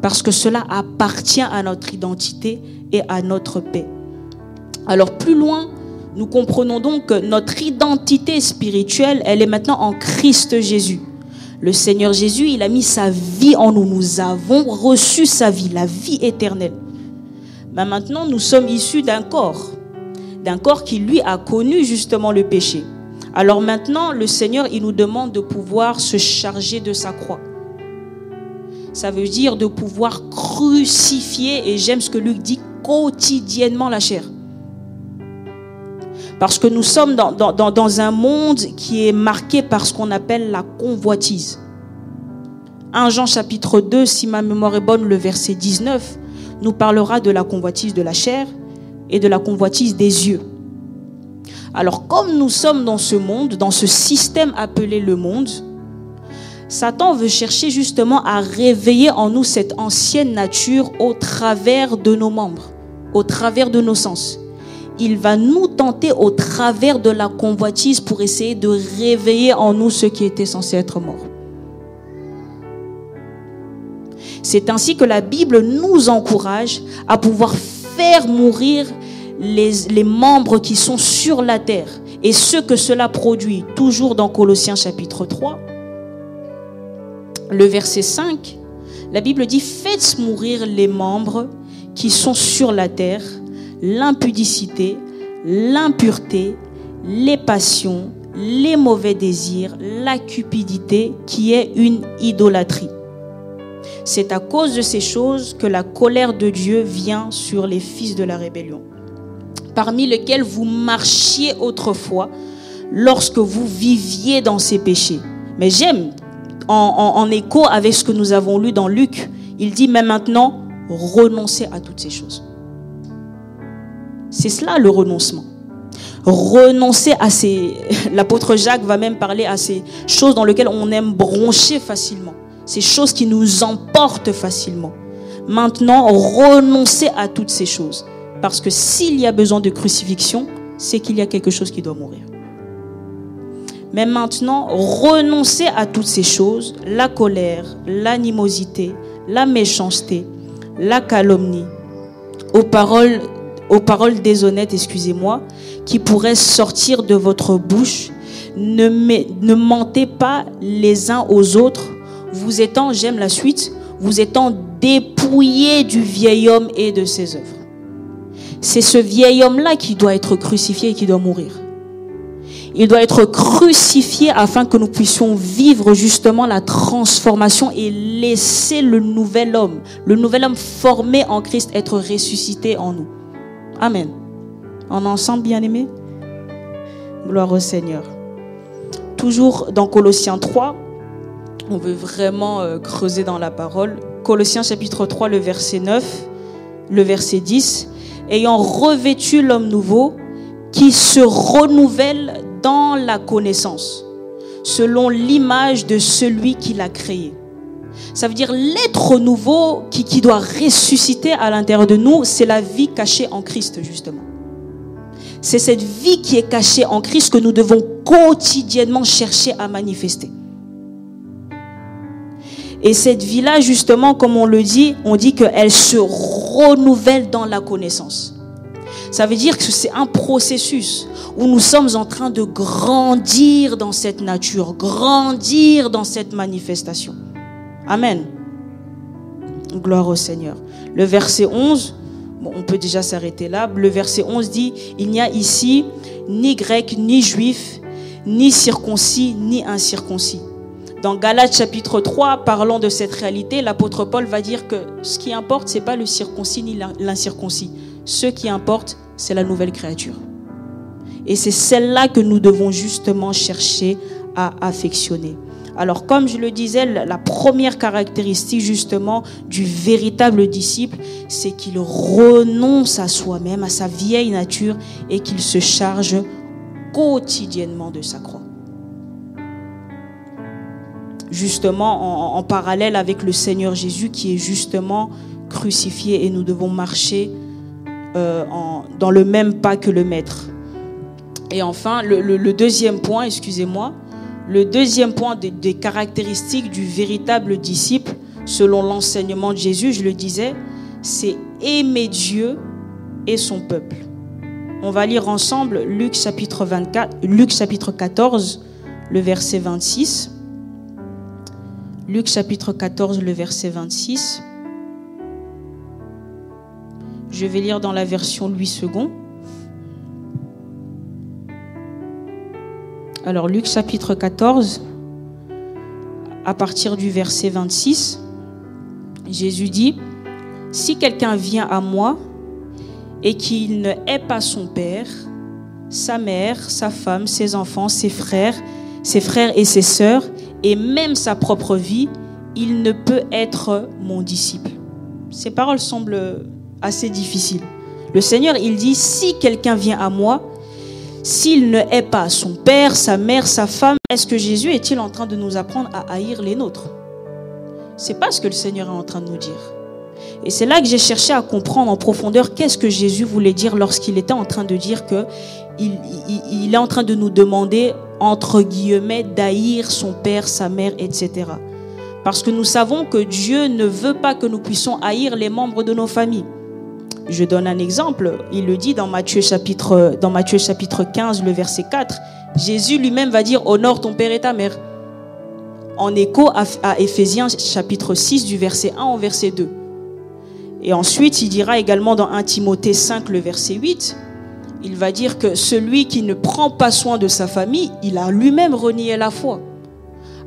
Parce que cela appartient à notre identité et à notre paix. Alors plus loin, nous comprenons donc que notre identité spirituelle, elle est maintenant en Christ Jésus. Le Seigneur Jésus, il a mis sa vie en nous. Nous avons reçu sa vie, la vie éternelle. Mais maintenant, nous sommes issus d'un corps qui lui a connu justement le péché. Alors maintenant, le Seigneur, il nous demande de pouvoir se charger de sa croix. Ça veut dire de pouvoir crucifier, et j'aime ce que Luc dit, quotidiennement la chair. Parce que nous sommes dans un monde qui est marqué par ce qu'on appelle la convoitise. 1 Jean chapitre 2, si ma mémoire est bonne, le verset 19, nous parlera de la convoitise de la chair et de la convoitise des yeux. Alors comme nous sommes dans ce monde, dans ce système appelé le monde, Satan veut chercher justement à réveiller en nous cette ancienne nature au travers de nos membres, au travers de nos sens. Il va nous tenter au travers de la convoitise pour essayer de réveiller en nous ce qui était censé être mort. C'est ainsi que la Bible nous encourage à pouvoir faire mourir les membres qui sont sur la terre et ce que cela produit. Toujours dans Colossiens chapitre 3, le verset 5, la Bible dit « Faites mourir les membres qui sont sur la terre, l'impudicité, l'impureté, les passions, les mauvais désirs, la cupidité qui est une idolâtrie. C'est à cause de ces choses que la colère de Dieu vient sur les fils de la rébellion, parmi lesquels vous marchiez autrefois lorsque vous viviez dans ces péchés. » Mais j'aime, en écho avec ce que nous avons lu dans Luc, il dit « Mais maintenant, renoncez à toutes ces choses. » C'est cela le renoncement. Renoncer à ces... L'apôtre Jacques va même parler à ces choses dans lesquelles on aime broncher facilement. Ces choses qui nous emportent facilement. Maintenant, renoncer à toutes ces choses. Parce que s'il y a besoin de crucifixion, c'est qu'il y a quelque chose qui doit mourir. Mais maintenant, renoncer à toutes ces choses, la colère, l'animosité, la méchanceté, la calomnie, aux paroles déshonnêtes, excusez-moi, qui pourraient sortir de votre bouche. Ne mentez pas les uns aux autres, vous étant, j'aime la suite, vous étant dépouillés du vieil homme et de ses œuvres. C'est ce vieil homme-là qui doit être crucifié et qui doit mourir. Il doit être crucifié afin que nous puissions vivre justement la transformation et laisser le nouvel homme formé en Christ être ressuscité en nous. Amen. En ensemble, bien-aimés? Gloire au Seigneur. Toujours dans Colossiens 3, on veut vraiment creuser dans la parole. Colossiens chapitre 3, le verset 9, le verset 10. Ayant revêtu l'homme nouveau qui se renouvelle dans la connaissance, selon l'image de celui qui l'a créé. Ça veut dire l'être nouveau qui doit ressusciter à l'intérieur de nous, c'est la vie cachée en Christ, justement. C'est cette vie qui est cachée en Christ que nous devons quotidiennement chercher à manifester. Et cette vie-là, justement, comme on dit qu'elle se renouvelle dans la connaissance. Ça veut dire que c'est un processus où nous sommes en train de grandir dans cette nature, grandir dans cette manifestation. Amen. Gloire au Seigneur. Le verset 11, on peut déjà s'arrêter là. Le verset 11 dit « Il n'y a ici ni grec, ni juif, ni circoncis, ni incirconcis. » Dans Galates chapitre 3, parlant de cette réalité, l'apôtre Paul va dire que ce qui importe, ce n'est pas le circoncis ni l'incirconcis. Ce qui importe, c'est la nouvelle créature. Et c'est celle-là que nous devons justement chercher à affectionner. Alors, comme je le disais, la première caractéristique justement du véritable disciple, c'est qu'il renonce à soi-même, à sa vieille nature, et qu'il se charge quotidiennement de sa croix. Justement, en parallèle avec le Seigneur Jésus qui est justement crucifié, et nous devons marcher dans le même pas que le Maître. Et enfin, le deuxième point, le deuxième point des caractéristiques du véritable disciple, selon l'enseignement de Jésus, je le disais, c'est aimer Dieu et son peuple. On va lire ensemble Luc chapitre 14, le verset 26. Luc chapitre 14, le verset 26. Je vais lire dans la version Louis II. Alors, Luc chapitre 14, à partir du verset 26, Jésus dit « Si quelqu'un vient à moi et qu'il ne hait pas son père, sa mère, sa femme, ses enfants, ses frères et ses sœurs, et même sa propre vie, il ne peut être mon disciple. » Ces paroles semblent assez difficiles. Le Seigneur, il dit « Si quelqu'un vient à moi », s'il ne hait pas son père, sa mère, sa femme, est-ce que Jésus est-il en train de nous apprendre à haïr les nôtres? C'est pas ce que le Seigneur est en train de nous dire. Et c'est là que j'ai cherché à comprendre en profondeur qu'est-ce que Jésus voulait dire lorsqu'il était en train de dire que il est en train de nous demander, entre guillemets, d'haïr son père, sa mère, etc. Parce que nous savons que Dieu ne veut pas que nous puissions haïr les membres de nos familles. Je donne un exemple. Il le dit dans Matthieu chapitre 15, le verset 4. Jésus lui-même va dire « Honore ton père et ta mère ». En écho à Éphésiens chapitre 6, du verset 1 au verset 2. Et ensuite, il dira également dans 1 Timothée 5, le verset 8, il va dire que celui qui ne prend pas soin de sa famille, il a lui-même renié la foi.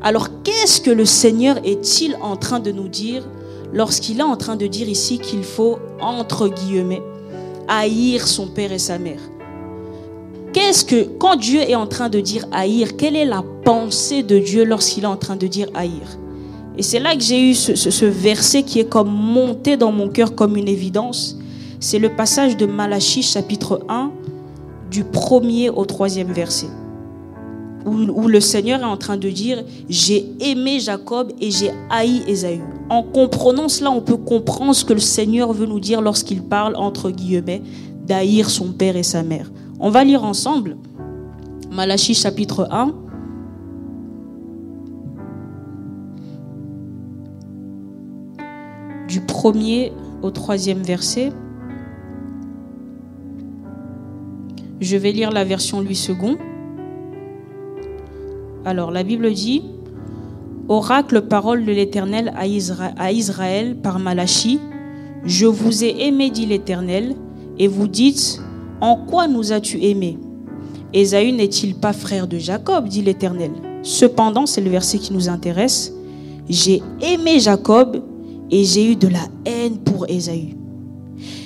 Alors, qu'est-ce que le Seigneur est-il en train de nous dire lorsqu'il est en train de dire ici qu'il faut, entre guillemets, haïr son père et sa mère? Quand Dieu est en train de dire haïr, quelle est la pensée de Dieu lorsqu'il est en train de dire haïr? Et c'est là que j'ai eu ce verset qui est comme monté dans mon cœur comme une évidence. C'est le passage de Malachie chapitre 1, du 1er au 3e verset. Où le Seigneur est en train de dire « J'ai aimé Jacob et j'ai haï Ésaü ». En comprenant cela, on peut comprendre ce que le Seigneur veut nous dire lorsqu'il parle, entre guillemets, d'haïr son père et sa mère. On va lire ensemble Malachie chapitre 1. Du 1er au 3e verset. Je vais lire la version Louis II. Alors, la Bible dit « Oracle, parole de l'Éternel à Israël par Malachie. Je vous ai aimé, dit l'Éternel, et vous dites, en quoi nous as-tu aimé? Ésaü n'est-il pas frère de Jacob, dit l'Éternel. Cependant, c'est le verset qui nous intéresse, j'ai aimé Jacob et j'ai eu de la haine pour Ésaü.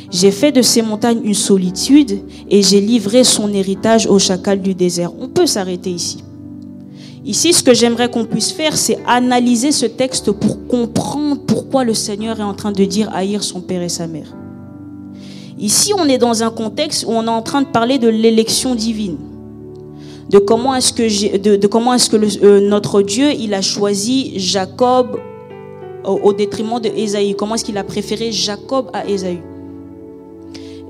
J'ai fait de ces montagnes une solitude et j'ai livré son héritage au chacal du désert. » On peut s'arrêter ici. Ici, ce que j'aimerais qu'on puisse faire, c'est analyser ce texte pour comprendre pourquoi le Seigneur est en train de dire haïr son père et sa mère. Ici, on est dans un contexte où on est en train de parler de l'élection divine. De comment est-ce que notre Dieu, il a choisi Jacob au détriment de Ésaü. Comment est-ce qu'il a préféré Jacob à Ésaü.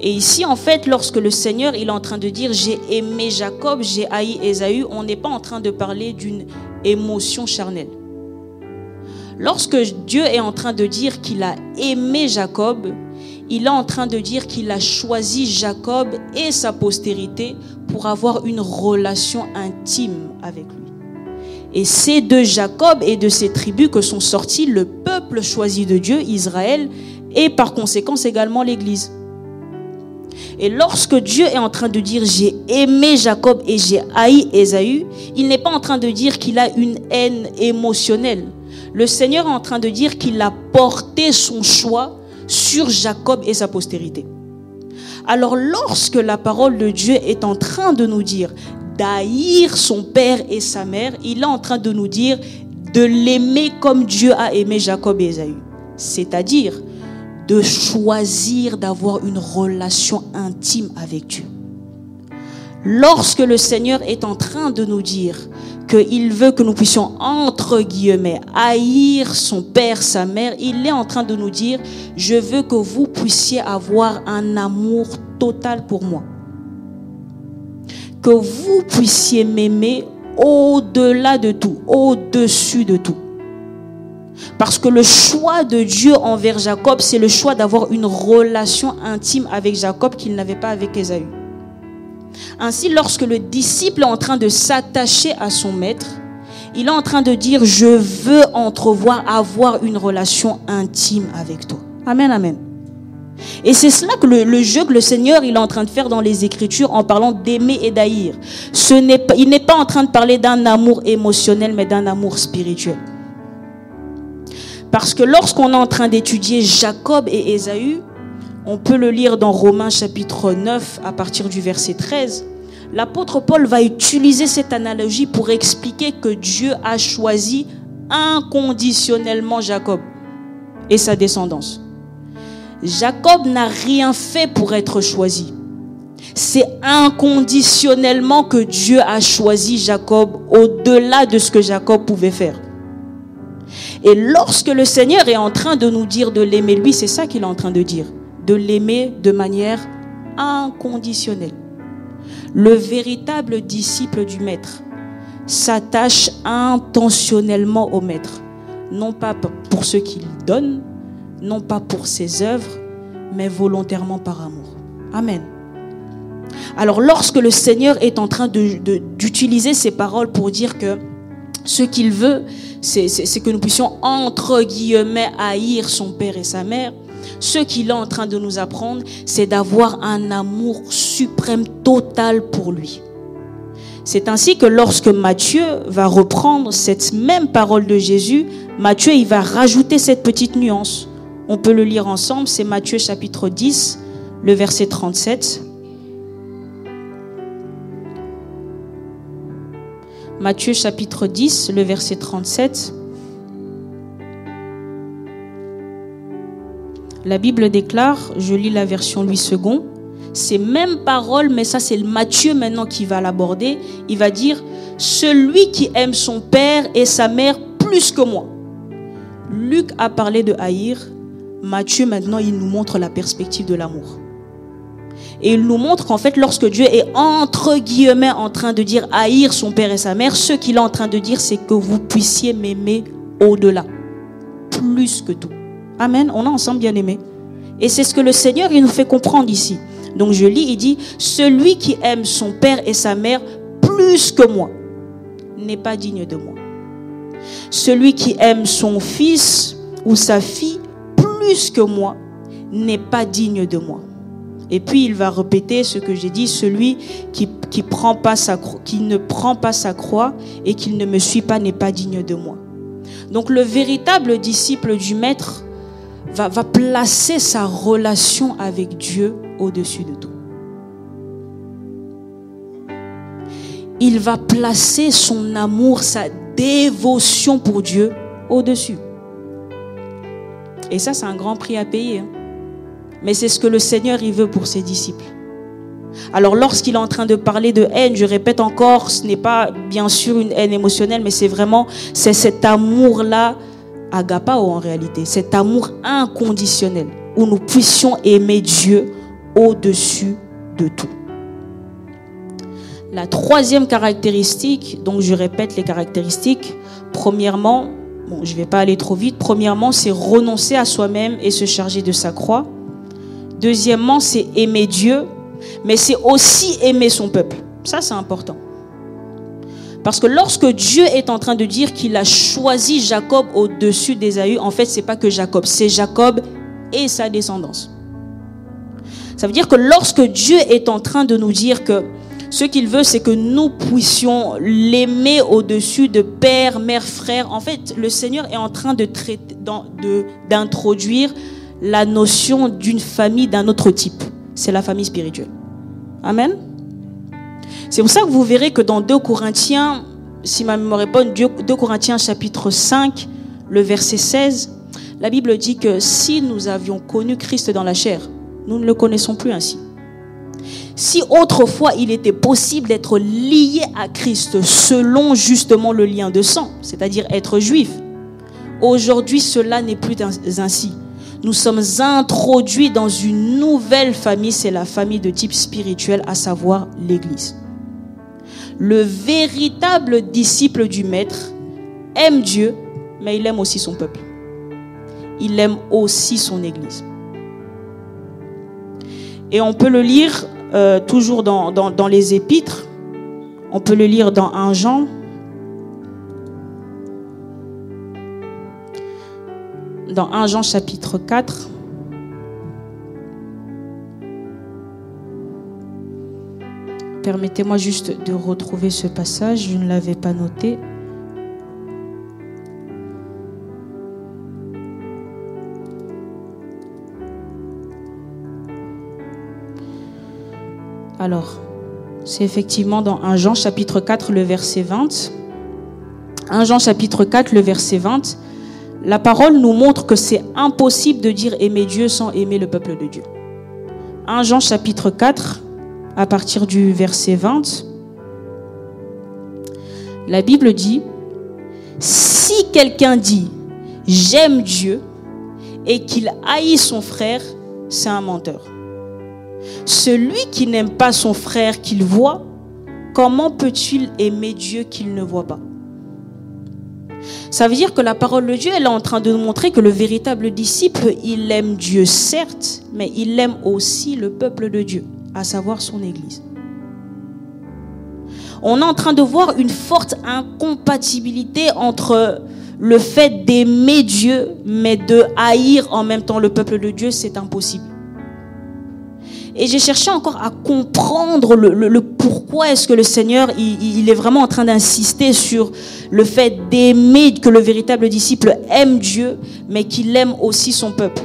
Et ici, en fait, lorsque le Seigneur il est en train de dire « J'ai aimé Jacob, j'ai haï Ésaü », on n'est pas en train de parler d'une émotion charnelle. Lorsque Dieu est en train de dire qu'il a aimé Jacob, il est en train de dire qu'il a choisi Jacob et sa postérité pour avoir une relation intime avec lui. Et c'est de Jacob et de ses tribus que sont sortis le peuple choisi de Dieu, Israël, et par conséquent également l'Église. Et lorsque Dieu est en train de dire « J'ai aimé Jacob et j'ai haï Ésaü », il n'est pas en train de dire qu'il a une haine émotionnelle. Le Seigneur est en train de dire qu'il a porté son choix sur Jacob et sa postérité. Alors lorsque la parole de Dieu est en train de nous dire d'haïr son père et sa mère, il est en train de nous dire de l'aimer comme Dieu a aimé Jacob et Ésaü. C'est-à-dire de choisir d'avoir une relation intime avec Dieu. Lorsque le Seigneur est en train de nous dire qu'il veut que nous puissions, entre guillemets, haïr son père, sa mère, il est en train de nous dire, je veux que vous puissiez avoir un amour total pour moi. Que vous puissiez m'aimer au-delà de tout, au-dessus de tout. Parce que le choix de Dieu envers Jacob, c'est le choix d'avoir une relation intime avec Jacob qu'il n'avait pas avec Ésaü. Ainsi, lorsque le disciple est en train de s'attacher à son maître, il est en train de dire « Je veux avoir une relation intime avec toi. » Amen, amen. Et c'est cela que le jeu que le Seigneur il est en train de faire dans les Écritures en parlant d'aimer et d'haïr. Il n'est pas en train de parler d'un amour émotionnel, mais d'un amour spirituel. Parce que lorsqu'on est en train d'étudier Jacob et Ésaü, on peut le lire dans Romains chapitre 9 à partir du verset 13. L'apôtre Paul va utiliser cette analogie pour expliquer que Dieu a choisi inconditionnellement Jacob et sa descendance. Jacob n'a rien fait pour être choisi. C'est inconditionnellement que Dieu a choisi Jacob au-delà de ce que Jacob pouvait faire. Et lorsque le Seigneur est en train de nous dire de l'aimer, lui, c'est ça qu'il est en train de dire. De l'aimer de manière inconditionnelle. Le véritable disciple du Maître s'attache intentionnellement au Maître. Non pas pour ce qu'il donne, non pas pour ses œuvres, mais volontairement par amour. Amen. Alors lorsque le Seigneur est en train d'utiliser ces paroles pour dire que ce qu'il veut, c'est que nous puissions entre guillemets haïr son père et sa mère, ce qu'il est en train de nous apprendre, c'est d'avoir un amour suprême total pour lui. C'est ainsi que lorsque Matthieu va reprendre cette même parole de Jésus, Matthieu il va rajouter cette petite nuance. On peut le lire ensemble, c'est Matthieu chapitre 10, le verset 37. Matthieu chapitre 10, le verset 37. La Bible déclare, je lis la version Louis II, ces mêmes paroles, mais ça c'est Matthieu maintenant qui va l'aborder. Il va dire, celui qui aime son père et sa mère plus que moi. Luc a parlé de haïr. Matthieu maintenant il nous montre la perspective de l'amour. Et il nous montre qu'en fait lorsque Dieu est entre guillemets en train de dire haïr son père et sa mère, ce qu'il est en train de dire c'est que vous puissiez m'aimer au-delà, plus que tout. Amen, on est ensemble bien aimés. Et c'est ce que le Seigneur il nous fait comprendre ici. Donc je lis, il dit, celui qui aime son père et sa mère plus que moi n'est pas digne de moi. Celui qui aime son fils ou sa fille plus que moi n'est pas digne de moi. Et puis il va répéter ce que j'ai dit, celui qui ne prend pas sa croix et qui ne me suit pas n'est pas digne de moi. Donc le véritable disciple du Maître va placer sa relation avec Dieu au-dessus de tout. Il va placer son amour, sa dévotion pour Dieu au-dessus. Et ça, c'est un grand prix à payer. Mais c'est ce que le Seigneur il veut pour ses disciples. Alors lorsqu'il est en train de parler de haine, je répète encore, ce n'est pas bien sûr une haine émotionnelle, mais c'est cet amour-là, agapao en réalité, cet amour inconditionnel, où nous puissions aimer Dieu au-dessus de tout. La troisième caractéristique, donc je répète les caractéristiques, premièrement, je ne vais pas aller trop vite, premièrement c'est renoncer à soi-même et se charger de sa croix. Deuxièmement, c'est aimer Dieu, mais c'est aussi aimer son peuple. Ça, c'est important. Parce que lorsque Dieu est en train de dire qu'il a choisi Jacob au-dessus d'Ésaü, en fait, c'est pas que Jacob, c'est Jacob et sa descendance. Ça veut dire que lorsque Dieu est en train de nous dire que ce qu'il veut, c'est que nous puissions l'aimer au-dessus de père, mère, frère, en fait, le Seigneur est en train d'introduire la notion d'une famille d'un autre type. C'est la famille spirituelle. Amen. C'est pour ça que vous verrez que dans 2 Corinthiens, si ma mémoire est bonne, 2 Corinthiens chapitre 5, le verset 16, la Bible dit que si nous avions connu Christ dans la chair, nous ne le connaissons plus ainsi. Si autrefois il était possible d'être lié à Christ selon justement le lien de sang, c'est-à-dire être juif, aujourd'hui cela n'est plus ainsi. Nous sommes introduits dans une nouvelle famille, c'est la famille de type spirituel, à savoir l'Église. Le véritable disciple du Maître aime Dieu, mais il aime aussi son peuple. Il aime aussi son Église. Et on peut le lire toujours dans les épîtres. On peut le lire dans 1 Jean. Dans 1 Jean chapitre 4. Permettez-moi juste de retrouver ce passage, je ne l'avais pas noté. Alors, c'est effectivement dans 1 Jean chapitre 4, le verset 20. 1 Jean chapitre 4, le verset 20. La parole nous montre que c'est impossible de dire aimer Dieu sans aimer le peuple de Dieu. 1 Jean chapitre 4, à partir du verset 20. La Bible dit, si quelqu'un dit « j'aime Dieu » et qu'il haït son frère, c'est un menteur. Celui qui n'aime pas son frère qu'il voit, comment peut-il aimer Dieu qu'il ne voit pas? Ça veut dire que la parole de Dieu, elle est en train de nous montrer que le véritable disciple, il aime Dieu certes, mais il aime aussi le peuple de Dieu, à savoir son Église. On est en train de voir une forte incompatibilité entre le fait d'aimer Dieu, mais de haïr en même temps le peuple de Dieu, c'est impossible. Et j'ai cherché encore à comprendre le pourquoi est-ce que le Seigneur, il est vraiment en train d'insister sur le fait d'aimer, que le véritable disciple aime Dieu, mais qu'il aime aussi son peuple.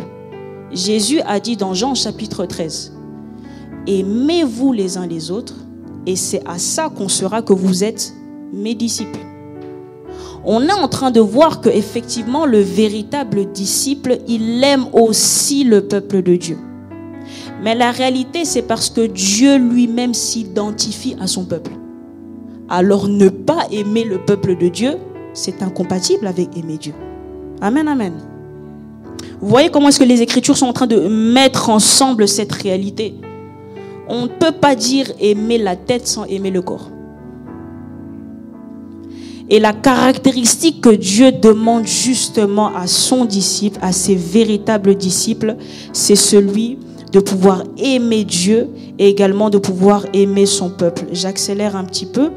Jésus a dit dans Jean chapitre 13, « Aimez-vous les uns les autres, et c'est à ça qu'on saura que vous êtes mes disciples. » On est en train de voir que effectivement le véritable disciple, il aime aussi le peuple de Dieu. Mais la réalité, c'est parce que Dieu lui-même s'identifie à son peuple. Alors ne pas aimer le peuple de Dieu, c'est incompatible avec aimer Dieu. Amen, amen. Vous voyez comment est-ce que les Écritures sont en train de mettre ensemble cette réalité? On ne peut pas dire aimer la tête sans aimer le corps. Et la caractéristique que Dieu demande justement à son disciple, à ses véritables disciples, c'est celui de pouvoir aimer Dieu et également de pouvoir aimer son peuple. J'accélère un petit peu.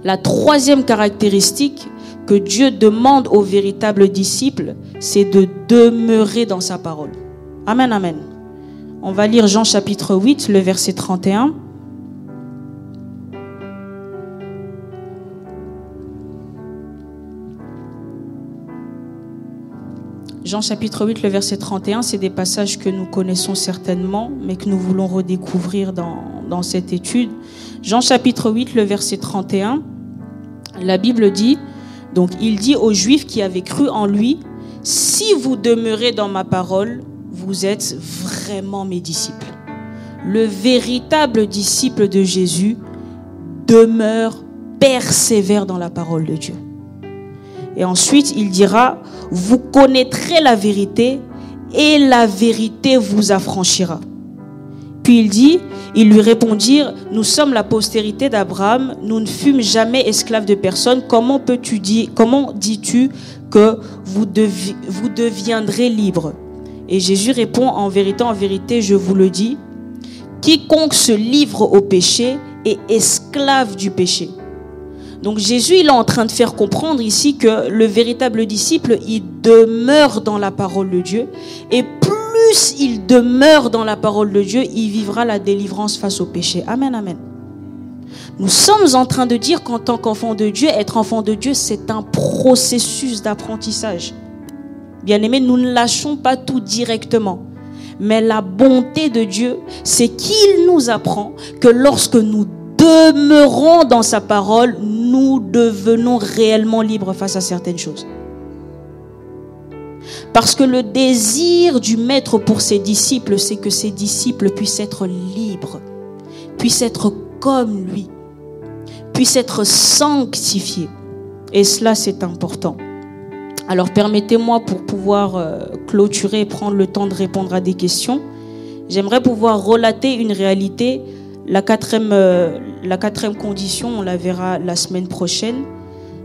La troisième caractéristique que Dieu demande aux véritables disciples, c'est de demeurer dans sa parole. Amen, amen. On va lire Jean chapitre 8, le verset 31. Jean chapitre 8, le verset 31, c'est des passages que nous connaissons certainement, mais que nous voulons redécouvrir dans cette étude. Jean chapitre 8, le verset 31, la Bible dit, donc il dit aux Juifs qui avaient cru en lui, « Si vous demeurez dans ma parole, vous êtes vraiment mes disciples. » Le véritable disciple de Jésus demeure, persévère dans la parole de Dieu. Et ensuite, il dira, vous connaîtrez la vérité et la vérité vous affranchira. Puis il dit, ils lui répondirent, nous sommes la postérité d'Abraham, nous ne fûmes jamais esclaves de personne. Comment dis-tu que vous deviendrez libres? Et Jésus répond, en vérité, je vous le dis, quiconque se livre au péché est esclave du péché. Donc Jésus, il est en train de faire comprendre ici que le véritable disciple, il demeure dans la parole de Dieu. Et plus il demeure dans la parole de Dieu, il vivra la délivrance face au péché. Amen, amen. Nous sommes en train de dire qu'en tant qu'enfant de Dieu, être enfant de Dieu, c'est un processus d'apprentissage. Bien-aimés, nous ne lâchons pas tout directement. Mais la bonté de Dieu, c'est qu'il nous apprend que lorsque nous demeurons dans sa parole, nous devenons réellement libres face à certaines choses. Parce que le désir du Maître pour ses disciples, c'est que ses disciples puissent être libres, puissent être comme lui, puissent être sanctifiés. Et cela, c'est important. Alors, permettez-moi, pour pouvoir clôturer et prendre le temps de répondre à des questions, j'aimerais pouvoir relater une réalité. La quatrième condition, on la verra la semaine prochaine.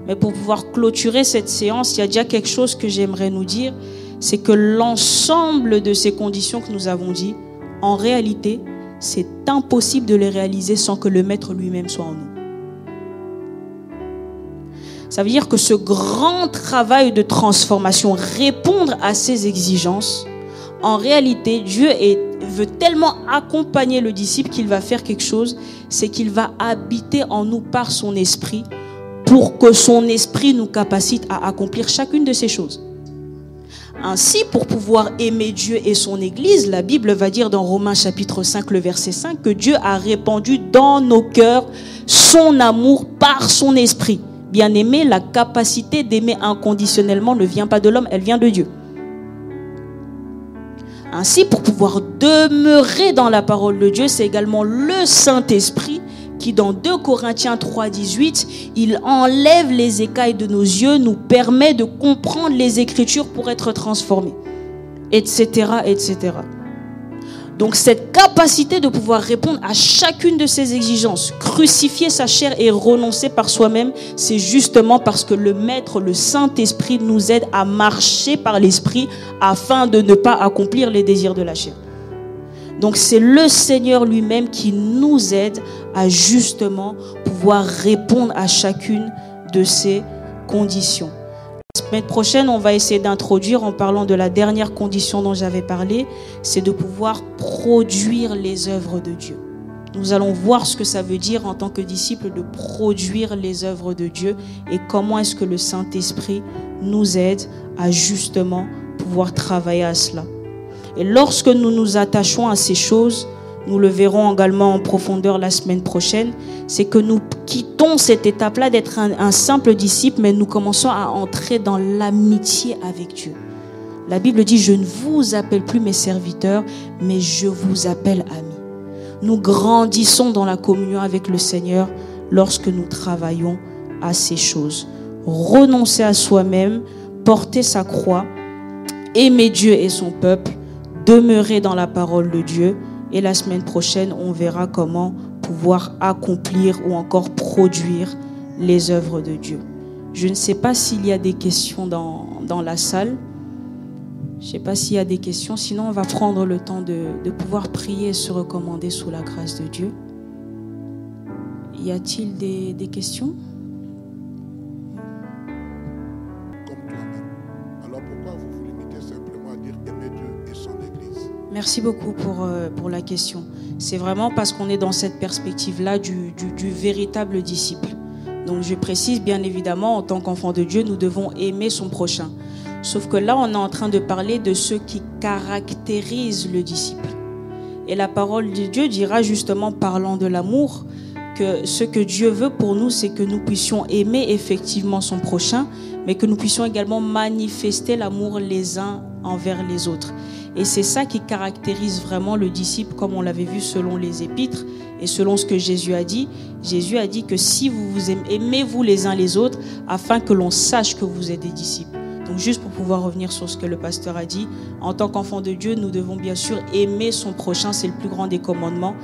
Mais pour pouvoir clôturer cette séance, il y a déjà quelque chose que j'aimerais nous dire. C'est que l'ensemble de ces conditions que nous avons dit, en réalité, c'est impossible de les réaliser sans que le Maître lui-même soit en nous. Ça veut dire que ce grand travail de transformation, répondre à ces exigences, en réalité, Dieu veut tellement accompagner le disciple qu'il va faire quelque chose, c'est qu'il va habiter en nous par son esprit pour que son esprit nous capacite à accomplir chacune de ces choses. Ainsi, pour pouvoir aimer Dieu et son Église, la Bible va dire dans Romains chapitre 5, le verset 5, que Dieu a répandu dans nos cœurs son amour par son esprit. Bien-aimé, la capacité d'aimer inconditionnellement ne vient pas de l'homme, elle vient de Dieu. Ainsi, pour pouvoir demeurer dans la parole de Dieu, c'est également le Saint-Esprit qui, dans 2 Corinthiens 3,18, il enlève les écailles de nos yeux, nous permet de comprendre les Écritures pour être transformés, etc., etc. Donc cette capacité de pouvoir répondre à chacune de ces exigences, crucifier sa chair et renoncer par soi-même, c'est justement parce que le Maître, le Saint-Esprit, nous aide à marcher par l'Esprit afin de ne pas accomplir les désirs de la chair. Donc c'est le Seigneur lui-même qui nous aide à justement pouvoir répondre à chacune de ces conditions. La semaine prochaine, on va essayer d'introduire en parlant de la dernière condition dont j'avais parlé, c'est de pouvoir produire les œuvres de Dieu. Nous allons voir ce que ça veut dire en tant que disciple de produire les œuvres de Dieu et comment est-ce que le Saint-Esprit nous aide à justement pouvoir travailler à cela. Et lorsque nous nous attachons à ces choses, nous le verrons également en profondeur la semaine prochaine, c'est que nous quittons cette étape-là d'être un simple disciple, mais nous commençons à entrer dans l'amitié avec Dieu. La Bible dit, je ne vous appelle plus mes serviteurs, mais je vous appelle amis. Nous grandissons dans la communion avec le Seigneur lorsque nous travaillons à ces choses. Renoncer à soi-même, porter sa croix, aimer Dieu et son peuple, demeurer dans la parole de Dieu. Et la semaine prochaine, on verra comment pouvoir accomplir ou encore produire les œuvres de Dieu. Je ne sais pas s'il y a des questions dans la salle. Je ne sais pas s'il y a des questions. Sinon, on va prendre le temps de pouvoir prier et se recommander sous la grâce de Dieu. Y a-t-il des questions? Merci beaucoup pour la question. C'est vraiment parce qu'on est dans cette perspective-là du véritable disciple. Donc je précise bien évidemment, en tant qu'enfant de Dieu, nous devons aimer son prochain. Sauf que là, on est en train de parler de ce qui caractérise le disciple. Et la parole de Dieu dira justement, parlant de l'amour, que ce que Dieu veut pour nous, c'est que nous puissions aimer effectivement son prochain, mais que nous puissions également manifester l'amour les uns envers les autres. Et c'est ça qui caractérise vraiment le disciple, comme on l'avait vu selon les épîtres et selon ce que Jésus a dit. Jésus a dit que si vous vous aimez-vous les uns les autres, afin que l'on sache que vous êtes des disciples. Donc juste pour pouvoir revenir sur ce que le pasteur a dit, en tant qu'enfant de Dieu, nous devons bien sûr aimer son prochain, c'est le plus grand des commandements.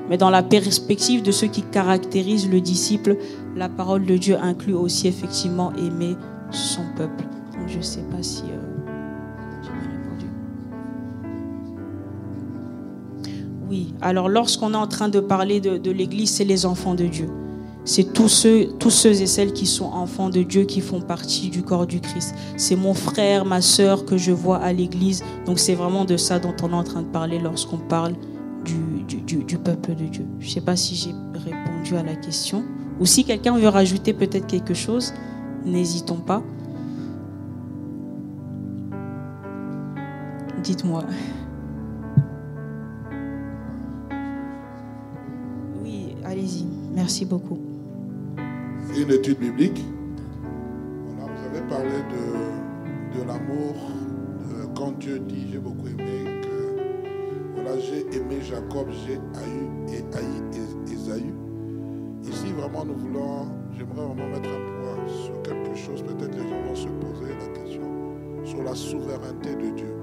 Mais dans la perspective de ce qui caractérise le disciple, la parole de Dieu inclut aussi effectivement aimer son peuple. Donc je ne sais pas si... Oui, alors lorsqu'on est en train de parler de l'Église, c'est les enfants de Dieu. C'est tous ceux et celles qui sont enfants de Dieu, qui font partie du corps du Christ. C'est mon frère, ma sœur que je vois à l'Église. Donc c'est vraiment de ça dont on est en train de parler lorsqu'on parle du peuple de Dieu. Je ne sais pas si j'ai répondu à la question. Ou si quelqu'un veut rajouter peut-être quelque chose, n'hésitons pas. Dites-moi. Allez-y, merci beaucoup. C'est une étude biblique. Voilà, vous avez parlé de l'amour. Quand Dieu dit, j'ai beaucoup aimé, que voilà, j'ai aimé Jacob, j'ai haï Ésaü. Ici, vraiment, j'aimerais vraiment mettre un point sur quelque chose. Peut-être les gens vont se poser la question sur la souveraineté de Dieu.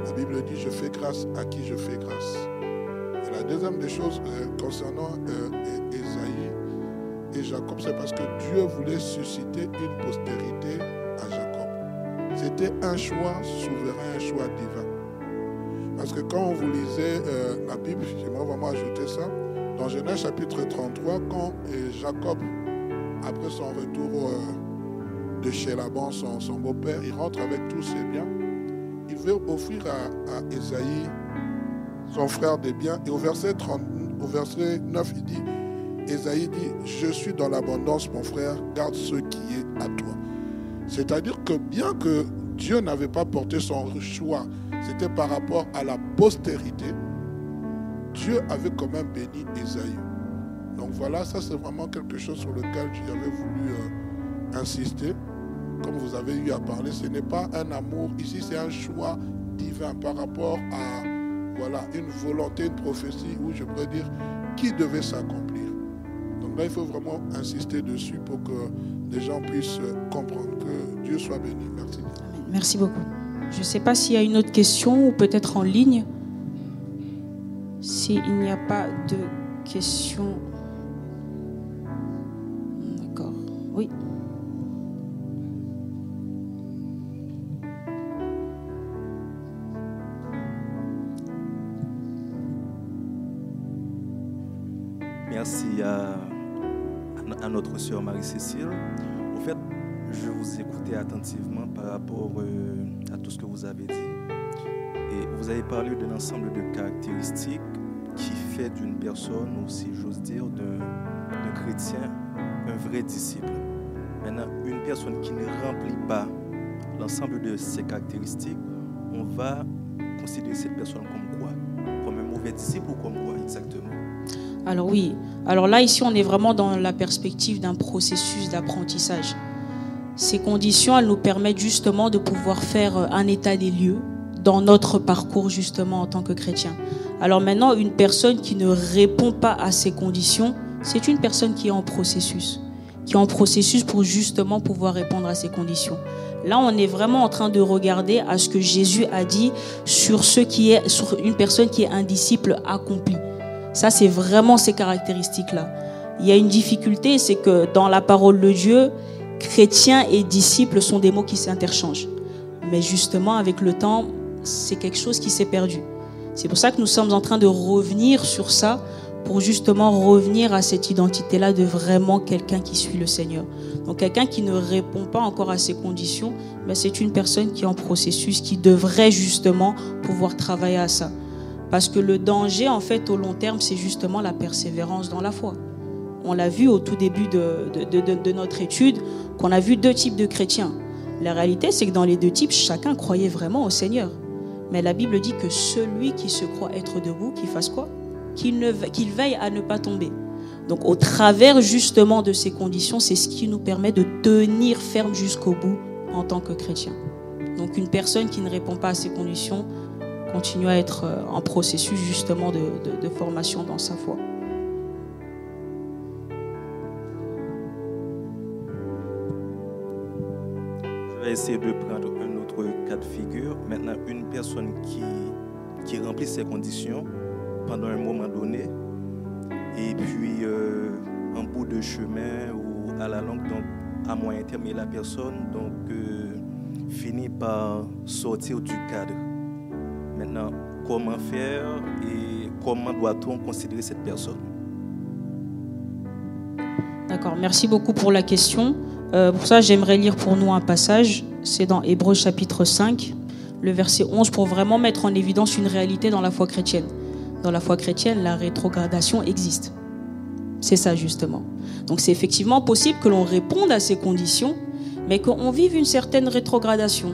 La Bible dit, je fais grâce à qui je fais grâce. Et la deuxième des choses concernant Ésaü et Jacob, c'est parce que Dieu voulait susciter une postérité à Jacob. C'était un choix souverain, un choix divin. Parce que quand vous lisez la Bible, j'aimerais vraiment ajouter ça, dans Genèse chapitre 33, quand Jacob, après son retour de chez Laban, son beau-père, il rentre avec tous ses biens, il veut offrir à Ésaü son frère des biens. Et au verset 9, il dit, Ésaü dit, je suis dans l'abondance, mon frère, garde ce qui est à toi. C'est-à-dire que bien que Dieu n'avait pas porté son choix, c'était par rapport à la postérité, Dieu avait quand même béni Ésaü. Donc voilà, ça c'est vraiment quelque chose sur lequel j'avais voulu insister. Comme vous avez eu à parler, ce n'est pas un amour, ici c'est un choix divin par rapport à une volonté, une prophétie, où je pourrais dire qui devait s'accomplir. Donc là, il faut vraiment insister dessus pour que les gens puissent comprendre. Que Dieu soit béni. Merci. Merci beaucoup. Je ne sais pas s'il y a une autre question ou peut-être en ligne. S'il n'y a pas de questions. D'accord. Oui. Merci à notre sœur Marie-Cécile. En fait, je vous écoutais attentivement par rapport à tout ce que vous avez dit. Et vous avez parlé d'un ensemble de caractéristiques qui fait d'une personne, ou si j'ose dire, d'un chrétien, un vrai disciple. Maintenant, une personne qui ne remplit pas l'ensemble de ces caractéristiques, on va considérer cette personne comme quoi? Comme un mauvais disciple ou comme quoi exactement? Alors oui, alors là ici on est vraiment dans la perspective d'un processus d'apprentissage. Ces conditions, elles nous permettent justement de pouvoir faire un état des lieux dans notre parcours justement en tant que chrétien. Alors maintenant, une personne qui ne répond pas à ces conditions, c'est une personne qui est en processus pour justement pouvoir répondre à ces conditions. Là, on est vraiment en train de regarder à ce que Jésus a dit sur une personne qui est un disciple accompli. Ça, c'est vraiment ces caractéristiques-là. Il y a une difficulté, c'est que dans la parole de Dieu, chrétien et disciple sont des mots qui s'interchangent. Mais justement, avec le temps, c'est quelque chose qui s'est perdu. C'est pour ça que nous sommes en train de revenir sur ça, pour justement revenir à cette identité-là de vraiment quelqu'un qui suit le Seigneur. Donc quelqu'un qui ne répond pas encore à ces conditions, ben c'est une personne qui est en processus, qui devrait justement pouvoir travailler à ça. Parce que le danger, en fait, au long terme, c'est justement la persévérance dans la foi. On l'a vu au tout début de notre étude, qu'on a vu deux types de chrétiens. La réalité, c'est que dans les deux types, chacun croyait vraiment au Seigneur. Mais la Bible dit que celui qui se croit être debout, qu'il fasse quoi? Qu'il veille à ne pas tomber. Donc, au travers justement de ces conditions, c'est ce qui nous permet de tenir ferme jusqu'au bout en tant que chrétien. Donc, une personne qui ne répond pas à ces conditions continue à être en processus justement de formation dans sa foi. Je vais essayer de prendre un autre cas de figure. Maintenant, une personne qui remplit ces conditions pendant un moment donné, et puis en bout de chemin ou à la longue, donc à moyen terme, la personne finit par sortir du cadre. Maintenant, comment faire et comment doit-on considérer cette personne? D'accord, merci beaucoup pour la question. Pour ça, j'aimerais lire pour nous un passage. C'est dans Hébreux chapitre 5, le verset 11, pour vraiment mettre en évidence une réalité dans la foi chrétienne. Dans la foi chrétienne, la rétrogradation existe. C'est ça justement. Donc c'est effectivement possible que l'on réponde à ces conditions, mais qu'on vive une certaine rétrogradation.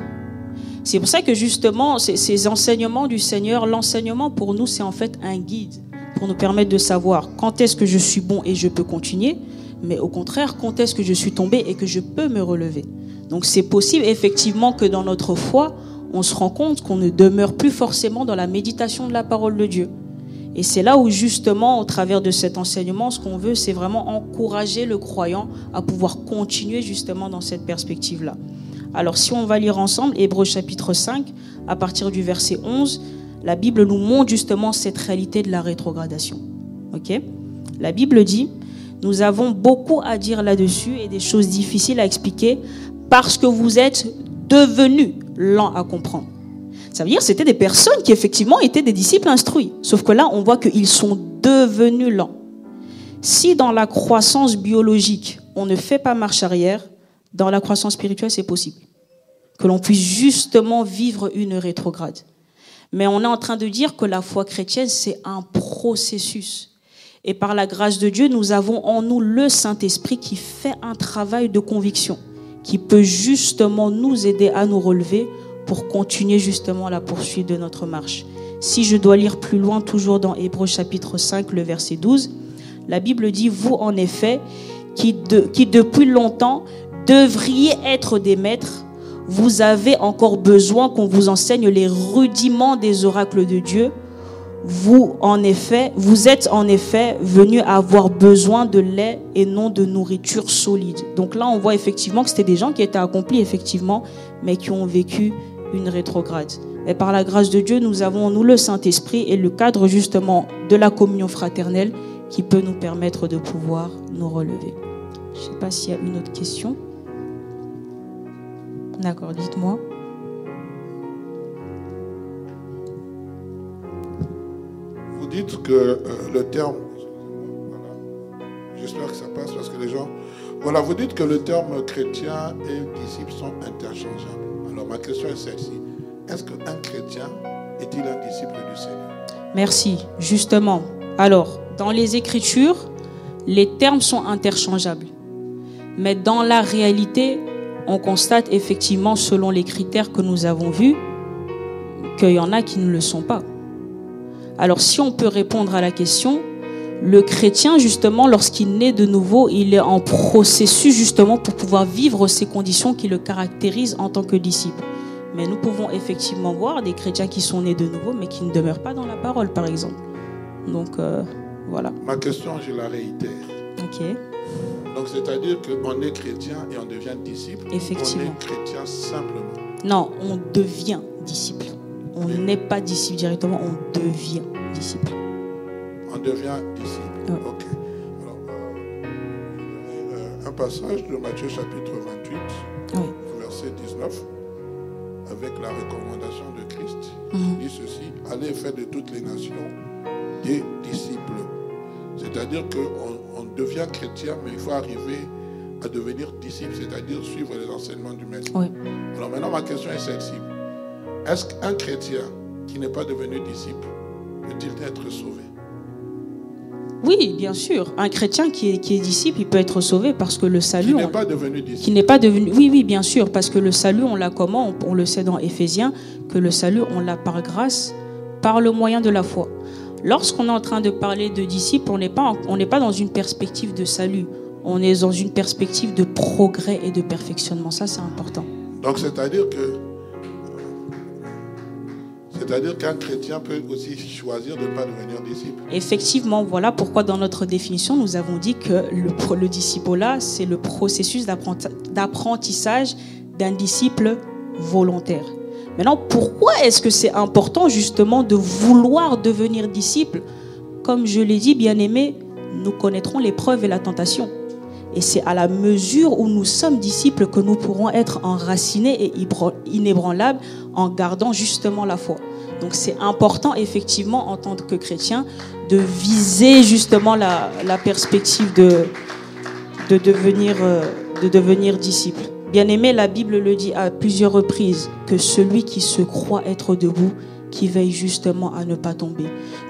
C'est pour ça que justement, ces enseignements du Seigneur, l'enseignement pour nous, c'est en fait un guide pour nous permettre de savoir quand est-ce que je suis bon et je peux continuer, mais au contraire, quand est-ce que je suis tombé et que je peux me relever. Donc c'est possible effectivement que dans notre foi, on se rend compte qu'on ne demeure plus forcément dans la méditation de la parole de Dieu. Et c'est là où justement, au travers de cet enseignement, ce qu'on veut, c'est vraiment encourager le croyant à pouvoir continuer justement dans cette perspective-là. Alors si on va lire ensemble Hébreux chapitre 5, à partir du verset 11, la Bible nous montre justement cette réalité de la rétrogradation. Ok ? La Bible dit, nous avons beaucoup à dire là-dessus et des choses difficiles à expliquer parce que vous êtes devenus lents à comprendre. Ça veut dire que c'était des personnes qui effectivement étaient des disciples instruits. Sauf que là, on voit qu'ils sont devenus lents. Si dans la croissance biologique, on ne fait pas marche arrière, dans la croissance spirituelle, c'est possible. Que l'on puisse justement vivre une rétrograde. Mais on est en train de dire que la foi chrétienne, c'est un processus. Et par la grâce de Dieu, nous avons en nous le Saint-Esprit qui fait un travail de conviction, qui peut justement nous aider à nous relever pour continuer justement la poursuite de notre marche. Si je dois lire plus loin, toujours dans Hébreux chapitre 5, le verset 12, la Bible dit, vous en effet, qui depuis longtemps devriez être des maîtres, vous avez encore besoin qu'on vous enseigne les rudiments des oracles de Dieu. Vous êtes en effet venus à avoir besoin de lait et non de nourriture solide. Donc là, on voit effectivement que c'était des gens qui étaient accomplis, effectivement, mais qui ont vécu une rétrograde. Et par la grâce de Dieu, nous avons, nous, le Saint-Esprit et le cadre justement de la communion fraternelle qui peut nous permettre de pouvoir nous relever. Je ne sais pas s'il y a une autre question. D'accord, dites-moi. Vous dites que le terme, voilà, j'espère que ça passe parce que les gens, voilà, vous dites que le terme chrétien et disciple sont interchangeables. Alors ma question est celle-ci. Est-ce qu'un chrétien est-il un disciple du Seigneur? Merci, justement. Alors, dans les Écritures, les termes sont interchangeables. Mais dans la réalité, on constate effectivement, selon les critères que nous avons vus, qu'il y en a qui ne le sont pas. Alors, si on peut répondre à la question, le chrétien, justement, lorsqu'il naît de nouveau, il est en processus, justement, pour pouvoir vivre ces conditions qui le caractérisent en tant que disciple. Mais nous pouvons effectivement voir des chrétiens qui sont nés de nouveau, mais qui ne demeurent pas dans la parole, par exemple. Donc, voilà. Ma question, je la réitère. Ok. Donc, c'est-à-dire qu'on est chrétien et on devient disciple. Effectivement. On est chrétien simplement. Non, on devient disciple. On n'est pas disciple directement, on devient disciple. On devient disciple. Oui. Ok. Alors, un passage de Matthieu chapitre 28, Oui. verset 19, avec la recommandation de Christ. Mhm. Il dit ceci: allez faire de toutes les nations des disciples. C'est-à-dire qu'on devient chrétien, mais il faut arriver à devenir disciple, c'est-à-dire suivre les enseignements du Messie. Oui. Alors maintenant, ma question est celle-ci. Est-ce qu'un chrétien qui n'est pas devenu disciple peut-il être sauvé? Oui, bien sûr. Un chrétien qui est disciple, il peut être sauvé parce que le salut... Qui n'est pas devenu disciple. Qui n'est pas devenu... Oui, bien sûr. Parce que le salut, on l'a comment? On le sait dans Éphésiens, que le salut, on l'a par grâce, par le moyen de la foi. Lorsqu'on est en train de parler de disciple, on n'est pas dans une perspective de salut. On est dans une perspective de progrès et de perfectionnement. Ça, c'est important. Donc, c'est-à-dire qu'un chrétien peut aussi choisir de ne pas devenir disciple. Effectivement, voilà pourquoi dans notre définition, nous avons dit que le disciple-là, c'est le processus d'apprentissage d'un disciple volontaire. Maintenant, pourquoi est-ce que c'est important justement de vouloir devenir disciple? Comme je l'ai dit, bien-aimés, nous connaîtrons l'épreuve et la tentation. Et c'est à la mesure où nous sommes disciples que nous pourrons être enracinés et inébranlables en gardant justement la foi. Donc c'est important effectivement en tant que chrétien de viser justement la perspective de devenir disciple. Bien-aimé, la Bible le dit à plusieurs reprises, que celui qui se croit être debout, qui veille justement à ne pas tomber.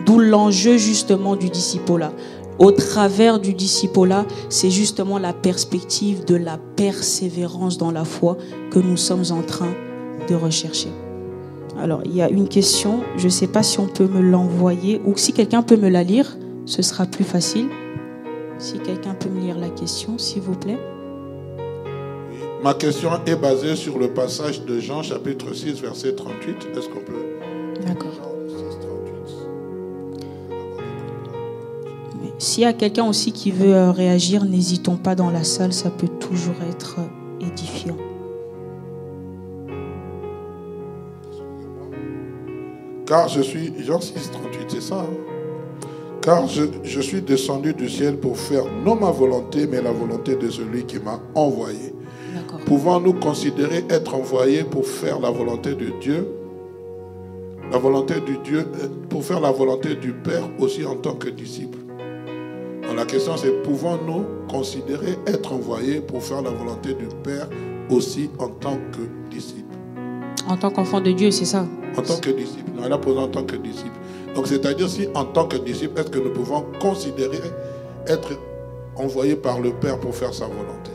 D'où l'enjeu justement du disciple-là. Au travers du disciple-là, c'est justement la perspective de la persévérance dans la foi que nous sommes en train de rechercher. Alors, il y a une question, je ne sais pas si on peut me l'envoyer ou si quelqu'un peut me la lire, ce sera plus facile. Si quelqu'un peut me lire la question, s'il vous plaît. Ma question est basée sur le passage de Jean chapitre 6, verset 38. Est-ce qu'on peut... D'accord. Jean 6, 38. S'il y a quelqu'un aussi qui veut réagir, n'hésitons pas dans la salle, ça peut toujours être édifiant. Car je suis... Jean 6, 38, c'est ça, hein? Car je suis descendu du ciel pour faire non ma volonté, mais la volonté de celui qui m'a envoyé. Pouvons-nous considérer être envoyés pour faire la volonté de Dieu, la volonté de Dieu, pour faire la volonté du Père aussi en tant que disciples? Donc la question c'est, pouvons-nous considérer être envoyés pour faire la volonté du Père aussi en tant que disciples? En tant qu'enfant de Dieu, c'est ça? En tant que disciple. Non, elle a posé en tant que disciple. Donc c'est-à-dire si en tant que disciple, est-ce que nous pouvons considérer être envoyés par le Père pour faire sa volonté?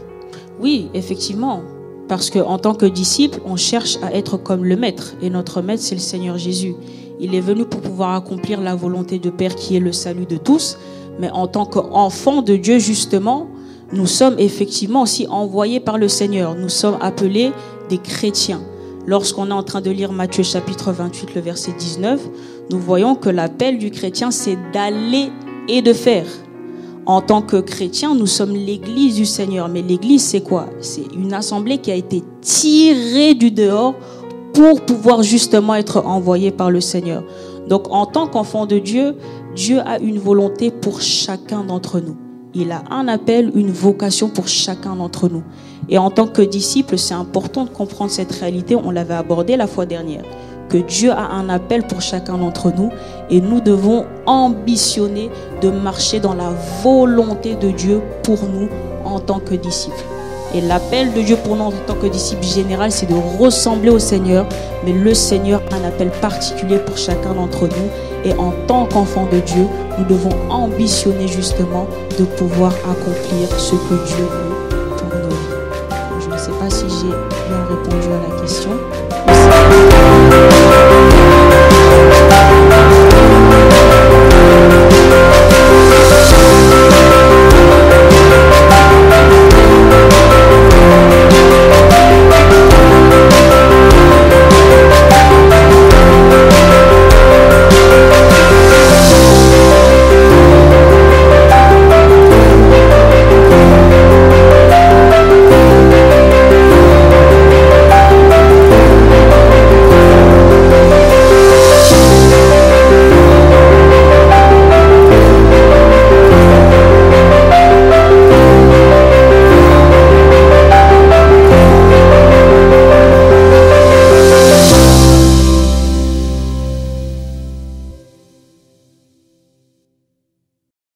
Oui, effectivement. Parce qu'en tant que disciple, on cherche à être comme le Maître. Et notre Maître, c'est le Seigneur Jésus. Il est venu pour pouvoir accomplir la volonté de Père qui est le salut de tous. Mais en tant qu'enfants de Dieu, justement, nous sommes effectivement aussi envoyés par le Seigneur. Nous sommes appelés des chrétiens. Lorsqu'on est en train de lire Matthieu chapitre 28, le verset 19, nous voyons que l'appel du chrétien, c'est d'aller et de faire. En tant que chrétien, nous sommes l'église du Seigneur. Mais l'église, c'est quoi? C'est une assemblée qui a été tirée du dehors pour pouvoir justement être envoyée par le Seigneur. Donc, en tant qu'enfant de Dieu, Dieu a une volonté pour chacun d'entre nous. Il a un appel, une vocation pour chacun d'entre nous. Et en tant que disciple, c'est important de comprendre cette réalité. On l'avait abordé la fois dernière. Que Dieu a un appel pour chacun d'entre nous et nous devons ambitionner de marcher dans la volonté de Dieu pour nous en tant que disciples. Et l'appel de Dieu pour nous en tant que disciples général, c'est de ressembler au Seigneur, mais le Seigneur a un appel particulier pour chacun d'entre nous et en tant qu'enfants de Dieu, nous devons ambitionner justement de pouvoir accomplir ce que Dieu veut pour nos vies. Je ne sais pas si j'ai bien répondu à la question.